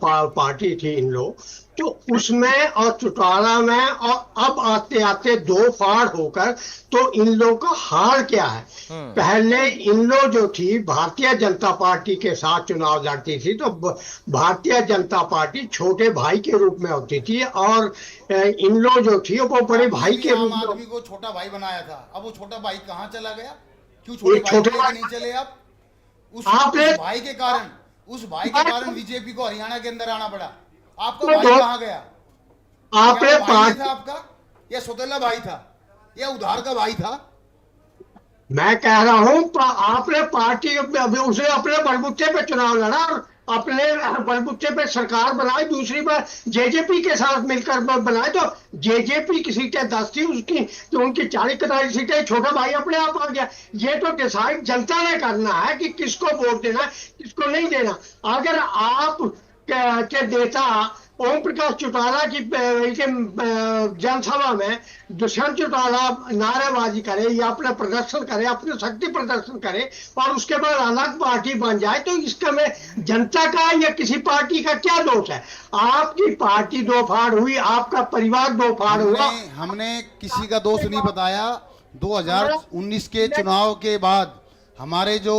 पार्टी थी इन लोग, तो उसमें और चौटाला में और अब आते आते दो फाड़ होकर तो इन लोग का हाल क्या है। पहले इन लोग जो थी भारतीय जनता पार्टी के साथ चुनाव लड़ती थी तो भारतीय जनता पार्टी छोटे भाई के रूप में होती थी और इन लोग जो थी वो बड़े भाई के रूप आम में। आदमी को छोटा भाई बनाया था, अब वो छोटा भाई कहाँ चला गया? क्यों छोटे भाई को लेके नहीं चले आप? उस भाई के कारण बीजेपी को हरियाणा के अंदर आना पड़ा। आपका भाई कहाँ गया? आपने भाई था आपका या सौतेला भाई था या उधार का भाई था? मैं कह रहा हूं आपने पार्टी उसे अपने बलबूते पे चुनाव लड़ा और अपने बलबूते पे सरकार बनाई, दूसरी बार जेजेपी के साथ मिलकर बनाए तो जेजेपी की सीटें 10 थी उसकी तो उनकी 40-41 सीटें, छोटा भाई अपने आप आ गया। ये तो डिसाइड जनता ने करना है कि किसको वोट देना किसको नहीं देना। अगर आप के नेता ओम प्रकाश चौटाला की जनसभा में दुष्यंत चौटाला नारेबाजी करे या अपना प्रदर्शन करे, अपनी शक्ति प्रदर्शन करे और उसके बाद अलग पार्टी बन जाए तो इसका में जनता का या किसी पार्टी का क्या दोष है? आपकी पार्टी दो फाड़ हुई, आपका परिवार दो फाड़ हुआ। हमने किसी का दोष नहीं बताया। 2019 के चुनाव के बाद हमारे जो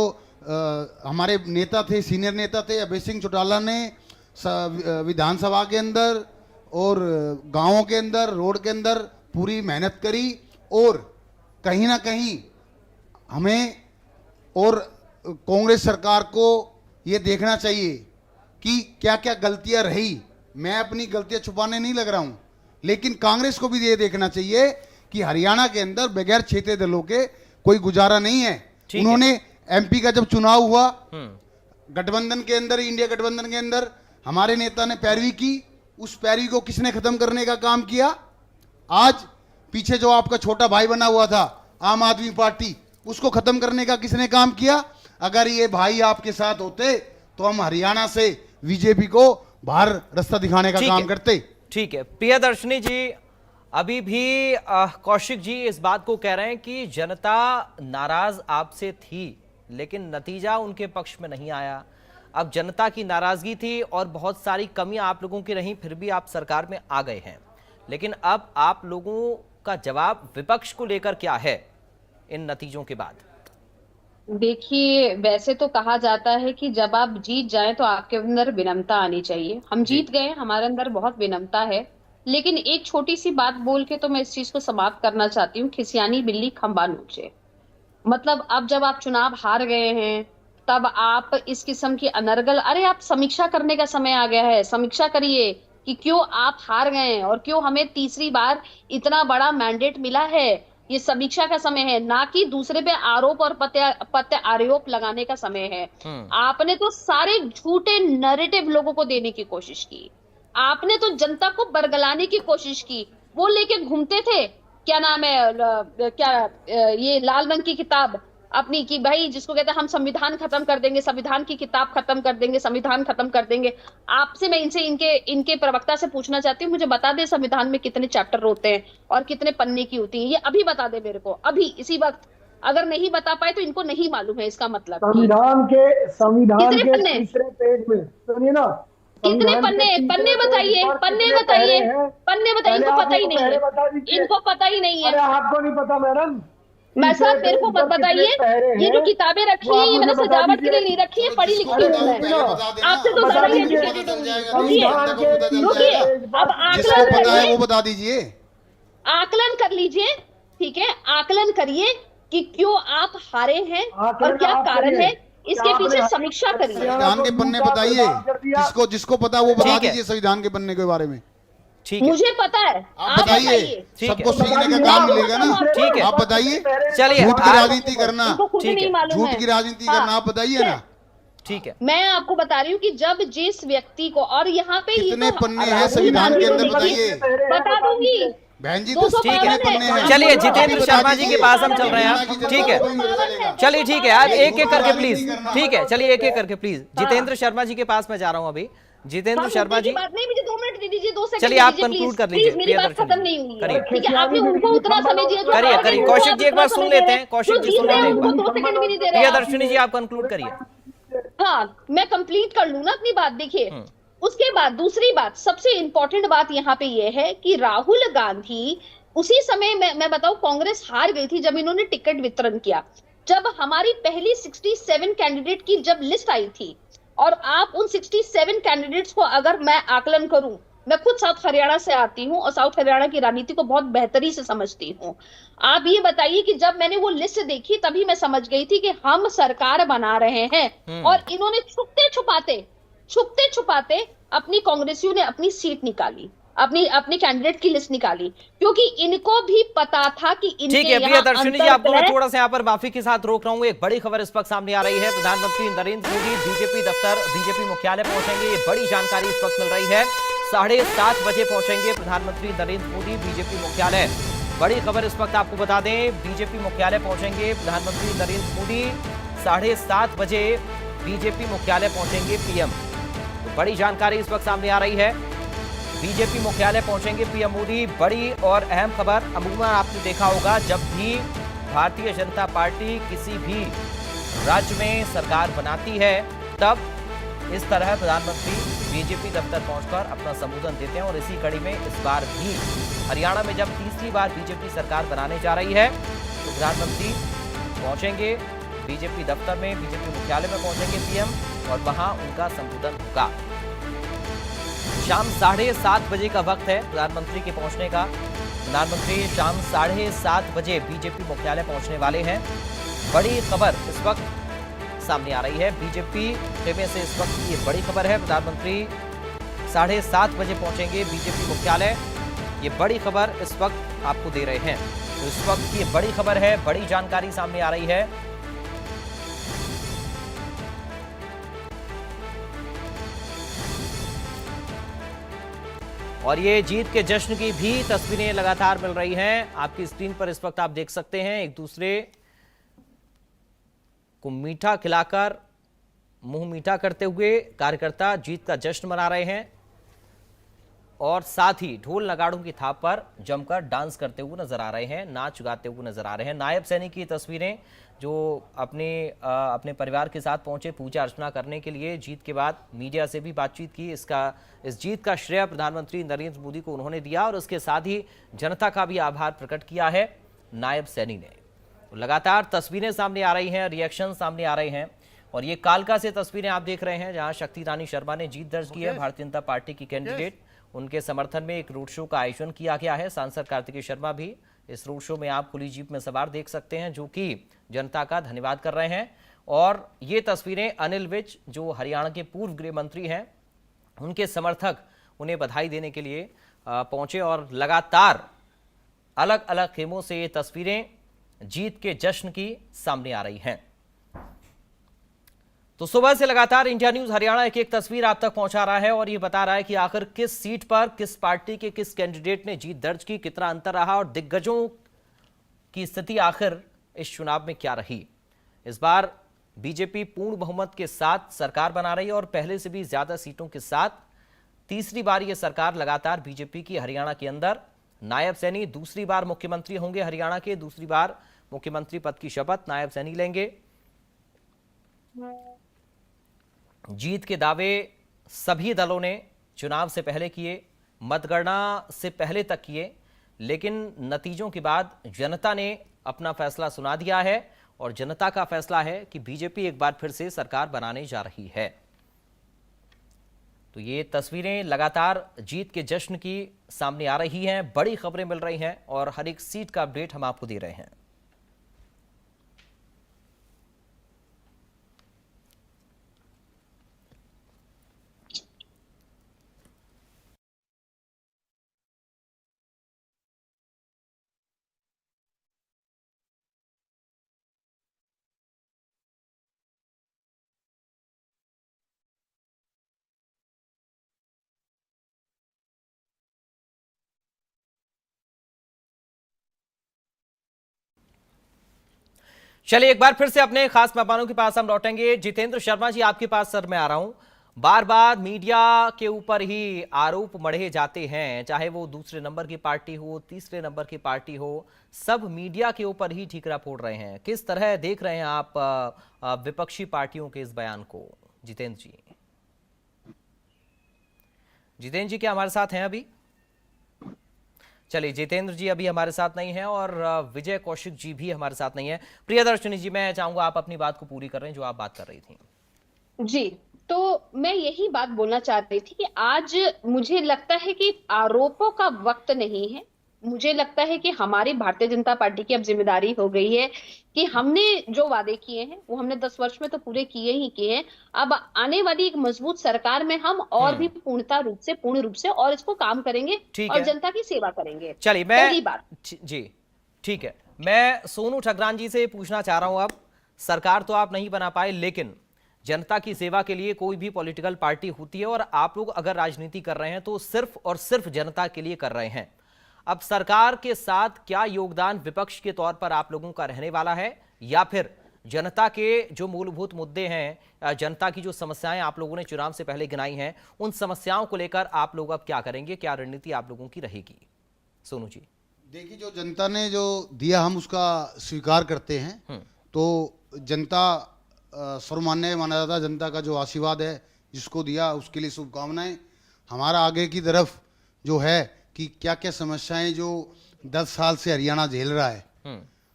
हमारे नेता थे, सीनियर नेता थे अभय सिंह चौटाला ने विधानसभा के अंदर और गांवों के अंदर, रोड के अंदर पूरी मेहनत करी और कहीं ना कहीं हमें और कांग्रेस सरकार को ये देखना चाहिए कि क्या क्या गलतियां रही। मैं अपनी गलतियां छुपाने नहीं लग रहा हूं, लेकिन कांग्रेस को भी ये देखना चाहिए कि हरियाणा के अंदर बगैर क्षेत्रीय दलों के कोई गुजारा नहीं है। उन्होंने एमपी का जब चुनाव हुआ गठबंधन के अंदर, इंडिया गठबंधन के अंदर हमारे नेता ने पैरवी की, उस पैरवी को किसने खत्म करने का काम किया? आज पीछे जो आपका छोटा भाई बना हुआ था आम आदमी पार्टी, उसको खत्म करने का किसने काम किया? अगर ये भाई आपके साथ होते तो हम हरियाणा से बीजेपी को बाहर रास्ता दिखाने का काम करते। ठीक है प्रियदर्शनी जी, अभी भी कौशिक जी इस बात को कह रहे हैं कि जनता नाराज आपसे थी लेकिन नतीजा उनके पक्ष में नहीं आया। अब जनता की नाराजगी थी और बहुत सारी कमियां आप लोगों की रहीं, फिर भी आप सरकार में आ गए हैं, लेकिन अब आप लोगों का जवाब विपक्ष को लेकर क्या है इन नतीजों के बाद? देखिए, वैसे तो कहा जाता है कि जब आप जीत जाएं तो आपके अंदर विनम्रता आनी चाहिए। हम जीत गए, हमारे अंदर बहुत विनम्रता है, लेकिन एक छोटी सी बात बोल के तो मैं इस चीज को समाप्त करना चाहती हूँ। खिसियानी बिल्ली खंबा नोचे। मतलब अब जब आप चुनाव हार गए हैं तब आप इस किस्म की अनर्गल, अरे आप समीक्षा करने का समय आ गया है। समीक्षा करिए कि क्यों आप हार गए और क्यों हमें तीसरी बार इतना बड़ा मैंडेट मिला है। ये समीक्षा का समय है, ना कि दूसरे पे आरोप और पत्य आरोप लगाने का समय है। आपने तो सारे झूठे नैरेटिव लोगों को देने की कोशिश की, आपने तो जनता को बरगलाने की कोशिश की। वो लेके घूमते थे, क्या नाम है, ये लाल रंग की किताब अपनी, कि भाई जिसको कहते हैं हम संविधान खत्म कर देंगे, संविधान की किताब खत्म कर देंगे, संविधान खत्म कर देंगे। आपसे मैं इनके प्रवक्ता से पूछना चाहती हूँ, मुझे बता दे संविधान में कितने चैप्टर होते हैं और कितने पन्ने की होती है, ये अभी बता दे मेरे को, अभी इसी वक्त। अगर नहीं बता पाए तो इनको नहीं मालूम है इसका मतलब। संविधान के तीसरे पेज में सुनिए ना, कितने पन्ने बताइए, पन्ने बताइए, इनको पता ही नहीं है, इनको पता ही नहीं है। आपको नहीं पता मैडम? मैं साहब मेरे को बताइए, ये जो किताबें रखी है ये मैंने सजावट के लिए नहीं रखी है, पढ़ी लिखी हूँ मैं, आपसे तो ज्यादा ही एजुकेटेड हूँ। रुकिए, अब आकलन करिए, वो बता दीजिए, आकलन कर लीजिए, ठीक है, आकलन करिए कि क्यों आप हारे हैं और क्या कारण है, इसके पीछे समीक्षा करिए। संविधान के पन्ने बताइए, जिसको पता वो बता दीजिए संविधान के पन्ने के बारे में। ठीक है, मुझे पता है, आप बताइए, सबको सीखने का काम मिलेगा ना। ठीक है, आप बताइए, चलिए झूठ की राजनीति करना, ठीक है, झूठ की राजनीति करना, आप बताइए ना। ठीक है, मैं आपको बता रही हूँ कि जब जिस व्यक्ति को, और यहाँ पे कितने पन्ने हैं संविधान के अंदर बताइए, बता दूंगी बहन जी। ठीक है, चलिए जितेंद्र शर्मा जी के पास हम चल रहे हैं। ठीक है, चलिए ठीक है, आज एक एक करके प्लीज, ठीक है, चलिए एक एक करके प्लीज। जितेंद्र शर्मा जी के पास मैं जा रहा हूँ अभी। जितेंद्र शर्मा जी, नहीं, मुझे 2 मिनट दे दीजिए, 2 सेकंड। चलिए आप कंक्लूड कर लीजिए, मेरी बात खत्म नहीं हुई है, ठीक है, आपने उनको उतना समय दिया, करिए कौशिक जी एक बार सुन लेते हैं, कौशिक जी सुन लेते हैं, उनको 2 सेकंड भी नहीं दे रहे। प्रियदर्शनी जी आप कंक्लूड करिए। हाँ, मैं कंप्लीट कर लूं ना अपनी बात। देखिए, उसके बाद दूसरी बात, सबसे इंपॉर्टेंट बात यहाँ पे ये है कि राहुल गांधी उसी समय मैं बताऊं, कांग्रेस हार गई थी जब इन्होंने टिकट वितरण किया। जब हमारी पहली 67 कैंडिडेट की जब लिस्ट आई थी, और आप उन 67 कैंडिडेट्स को अगर मैं आकलन करूं, मैं खुद साउथ हरियाणा से आती हूं और साउथ हरियाणा की राजनीति को बहुत बेहतरी से समझती हूं। आप ये बताइए कि जब मैंने वो लिस्ट देखी तभी मैं समझ गई थी कि हम सरकार बना रहे हैं। और इन्होंने छुपते छुपाते अपनी कांग्रेसियों ने अपनी सीट निकाली, अपनी कैंडिडेट की लिस्ट निकाली, क्योंकि इनको भी पता था कि इनके ठीक है प्रियदर्शनी जी, आपको मैं थोड़ा सा यहाँ पर माफी के साथ रोक रहा हूँ। एक बड़ी खबर इस वक्त सामने आ रही है। प्रधानमंत्री नरेंद्र मोदी बीजेपी दफ्तर, बीजेपी मुख्यालय पहुंचेंगे। ये बड़ी जानकारी इस वक्त मिल रही है। 7:30 बजे पहुंचेंगे प्रधानमंत्री नरेंद्र मोदी बीजेपी मुख्यालय। बड़ी खबर इस वक्त आपको बता दें, बीजेपी मुख्यालय पहुंचेंगे प्रधानमंत्री नरेंद्र मोदी। 7:30 बजे बीजेपी मुख्यालय पहुंचेंगे पीएम। तो बड़ी जानकारी इस वक्त सामने आ रही है। बीजेपी मुख्यालय पहुंचेंगे पीएम मोदी। बड़ी और अहम खबर। अमूमन आपने देखा होगा, जब भी भारतीय जनता पार्टी किसी भी राज्य में सरकार बनाती है, तब इस तरह प्रधानमंत्री बीजेपी दफ्तर पहुंचकर अपना संबोधन देते हैं। और इसी कड़ी में इस बार भी हरियाणा में जब तीसरी बार बीजेपी सरकार बनाने जा रही है, तो प्रधानमंत्री पहुंचेंगे बीजेपी दफ्तर में, बीजेपी मुख्यालय में पहुंचेंगे पीएम, और वहां उनका संबोधन होगा। शाम 7:30 बजे का वक्त है प्रधानमंत्री के पहुंचने का। प्रधानमंत्री शाम 7:30 बजे बीजेपी मुख्यालय पहुंचने वाले हैं। बड़ी खबर इस वक्त सामने आ रही है बीजेपी खेमे से। इस वक्त ये बड़ी खबर है, प्रधानमंत्री 7:30 बजे पहुंचेंगे बीजेपी मुख्यालय। ये बड़ी खबर इस वक्त आपको दे रहे हैं। तो इस वक्त ये बड़ी खबर है, बड़ी जानकारी सामने आ रही है। और ये जीत के जश्न की भी तस्वीरें लगातार मिल रही हैं। आपकी स्क्रीन पर इस वक्त आप देख सकते हैं, एक दूसरे को मीठा खिलाकर, मुंह मीठा करते हुए कार्यकर्ता जीत का जश्न मना रहे हैं। और साथ ही ढोल नगाड़ों की थाप पर जमकर डांस करते हुए नजर आ रहे हैं, नाच गाते हुए नजर आ रहे हैं। नायब सैनिक की तस्वीरें जो अपने परिवार के साथ पहुंचे पूजा अर्चना करने के लिए। जीत के बाद मीडिया से भी बातचीत की। इस जीत का श्रेय प्रधानमंत्री नरेंद्र मोदी को उन्होंने दिया, और उसके साथ ही जनता का भी आभार प्रकट किया है नायब सैनी ने। लगातार तस्वीरें सामने आ रही हैं, रिएक्शन सामने आ रहे हैं। और ये कालका से तस्वीरें आप देख रहे हैं, जहां शक्ति रानी शर्मा ने जीत दर्ज की है, भारतीय जनता पार्टी की कैंडिडेट। उनके समर्थन में एक रोड शो का आयोजन किया गया है। सांसद कार्तिकेय शर्मा भी इस रोड शो में आप खुली जीप में सवार देख सकते हैं, जो कि जनता का धन्यवाद कर रहे हैं। और ये तस्वीरें अनिल विज, जो हरियाणा के पूर्व गृह मंत्री हैं, उनके समर्थक उन्हें बधाई देने के लिए पहुंचे। और लगातार अलग अलग खेमों से ये तस्वीरें जीत के जश्न की सामने आ रही हैं। तो सुबह से लगातार इंडिया न्यूज हरियाणा एक तस्वीर आप तक पहुंचा रहा है, और ये बता रहा है कि आखिर किस सीट पर किस पार्टी के किस कैंडिडेट ने जीत दर्ज की, कितना अंतर रहा, और दिग्गजों की स्थिति आखिर इस चुनाव में क्या रही। इस बार बीजेपी पूर्ण बहुमत के साथ सरकार बना रही है, और पहले से भी ज्यादा सीटों के साथ तीसरी बार यह सरकार लगातार बीजेपी की हरियाणा के अंदर। नायब सैनी दूसरी बार मुख्यमंत्री होंगे हरियाणा के, दूसरी बार मुख्यमंत्री पद की शपथ नायब सैनी लेंगे। जीत के दावे सभी दलों ने चुनाव से पहले किए, मतगणना से पहले तक किए, लेकिन नतीजों के बाद जनता ने अपना फैसला सुना दिया है। और जनता का फैसला है कि बीजेपी एक बार फिर से सरकार बनाने जा रही है। तो ये तस्वीरें लगातार जीत के जश्न की सामने आ रही हैं, बड़ी खबरें मिल रही हैं, और हर एक सीट का अपडेट हम आपको दे रहे हैं। चलिए एक बार फिर से अपने खास मेहमानों के पास हम लौटेंगे। जितेंद्र शर्मा जी, आपके पास सर मैं आ रहा हूं। बार बार मीडिया के ऊपर ही आरोप मढ़े जाते हैं, चाहे वो दूसरे नंबर की पार्टी हो, तीसरे नंबर की पार्टी हो, सब मीडिया के ऊपर ही ठीकरा फोड़ रहे हैं। किस तरह देख रहे हैं आप विपक्षी पार्टियों के इस बयान को? जितेंद्र जी, जितेंद्र जी क्या हमारे साथ हैं अभी? चलिए, जितेंद्र जी अभी हमारे साथ नहीं है और विजय कौशिक जी भी हमारे साथ नहीं है। प्रियदर्शनी जी, मैं चाहूंगा आप अपनी बात को पूरी कर रहे हैं जो आप बात कर रही थी। जी, तो मैं यही बात बोलना चाह रही थी कि आज मुझे लगता है कि आरोपों का वक्त नहीं है। मुझे लगता है कि हमारी भारतीय जनता पार्टी की अब जिम्मेदारी हो गई है कि हमने जो वादे किए हैं वो हमने 10 वर्ष में तो पूरे किए ही किए हैं। अब आने वाली एक मजबूत सरकार में हम और भी पूर्ण रूप से और इसको काम करेंगे और जनता की सेवा करेंगे। चलिए, पहली बात जी ठीक है, मैं सोनू ठकरान जी से पूछना चाह रहा हूं। अब सरकार तो आप नहीं बना पाए, लेकिन जनता की सेवा के लिए कोई भी पॉलिटिकल पार्टी होती है और आप लोग अगर राजनीति कर रहे हैं तो सिर्फ और सिर्फ जनता के लिए कर रहे हैं। अब सरकार के साथ क्या योगदान विपक्ष के तौर पर आप लोगों का रहने वाला है, या फिर जनता के जो मूलभूत मुद्दे हैं, जनता की जो समस्याएं आप लोगों ने चुनाव से पहले गिनाई हैं, उन समस्याओं को लेकर आप लोग अब क्या करेंगे? क्या रणनीति आप लोगों की रहेगी? सोनू जी। देखिए, जो जनता ने जो दिया हम उसका स्वीकार करते हैं। तो जनता सर्वमान्य माना जाता है। जनता का जो आशीर्वाद है जिसको दिया उसके लिए शुभकामनाएं। हमारा आगे की तरफ जो है कि क्या क्या समस्याएं जो 10 साल से हरियाणा झेल रहा है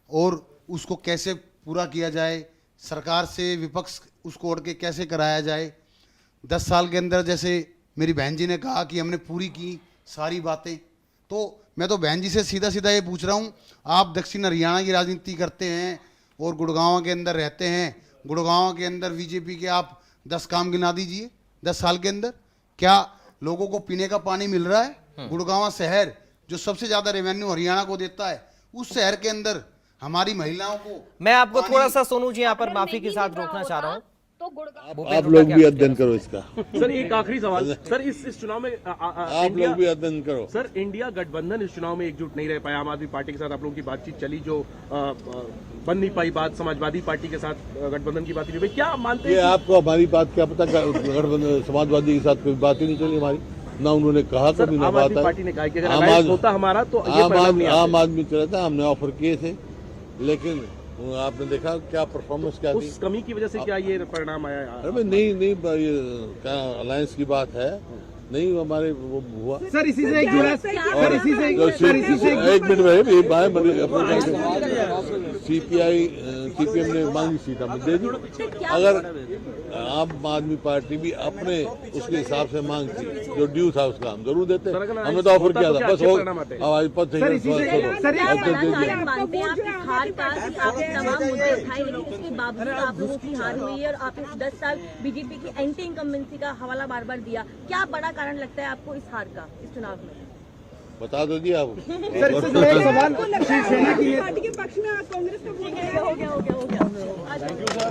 और उसको कैसे पूरा किया जाए, सरकार से विपक्ष उसको ओढ़ के कैसे कराया जाए। 10 साल के अंदर जैसे मेरी बहन जी ने कहा कि हमने पूरी की सारी बातें, तो मैं तो बहन जी से सीधा सीधा ये पूछ रहा हूँ, आप दक्षिण हरियाणा की राजनीति करते हैं और गुड़गांव के अंदर रहते हैं। गुड़गांव के अंदर बीजेपी के आप 10 काम गिना दीजिए 10 साल के अंदर। क्या लोगों को पीने का पानी मिल रहा है? गुड़गांव शहर जो सबसे ज्यादा रेवेन्यू हरियाणा को देता है, उस शहर के अंदर हमारी महिलाओं को। मैं आपको थोड़ा सा सोनू जी यहाँ पर माफी के साथ रोकना चाह रहा हूँ। आप लोग भी अध्ययन करो इसका। सर एक आखिरी सवाल सर, इस चुनाव में आप लोग भी अध्ययन करो। सर, इंडिया गठबंधन इस चुनाव में एकजुट नहीं रह पाया। आम आदमी पार्टी के साथ आप लोगों की बातचीत चली, जो बन नहीं पाई बात, समाजवादी पार्टी के साथ गठबंधन की बात नहीं हुई। क्या मानते हैं? आपको हमारी बात क्या पता, गठबंधन समाजवादी के साथ कोई बात ही नहीं चली हमारी, ना उन्होंने कहा कभी ना बात। पार्टी ने कहा कि अगर अलायंस होता हमारा तो आम आदमी चला था, हमने ऑफर किए थे, लेकिन आपने देखा क्या परफॉर्मेंस क्या थी। उस कमी की वजह से क्या ये परिणाम आया? अरे नहीं, ये क्या अलायंस की बात है, नहीं हमारे वो हुआ। सर इसी से एक जुड़ा, सर इसी से एक मिनट में सीपीएम ने मांगी सीट हमें दे दी। अगर आम आदमी पार्टी भी अपने उसके हिसाब से मांगती, जो ड्यू था उसका हम जरूर देते। हमने तो ऑफर किया था, बस हो हमारी पद आप 10 साल बीजेपी की एंटी इनकम्बेंसी का हवाला बार बार दिया। क्या बड़ा कारण लगता है आपको इस हार का इस चुनाव में? बता दो जी आप। सर इससे एक सवाल, शिवसेना की पार्टी के पक्ष में कांग्रेस का हो गया। Thank you sir.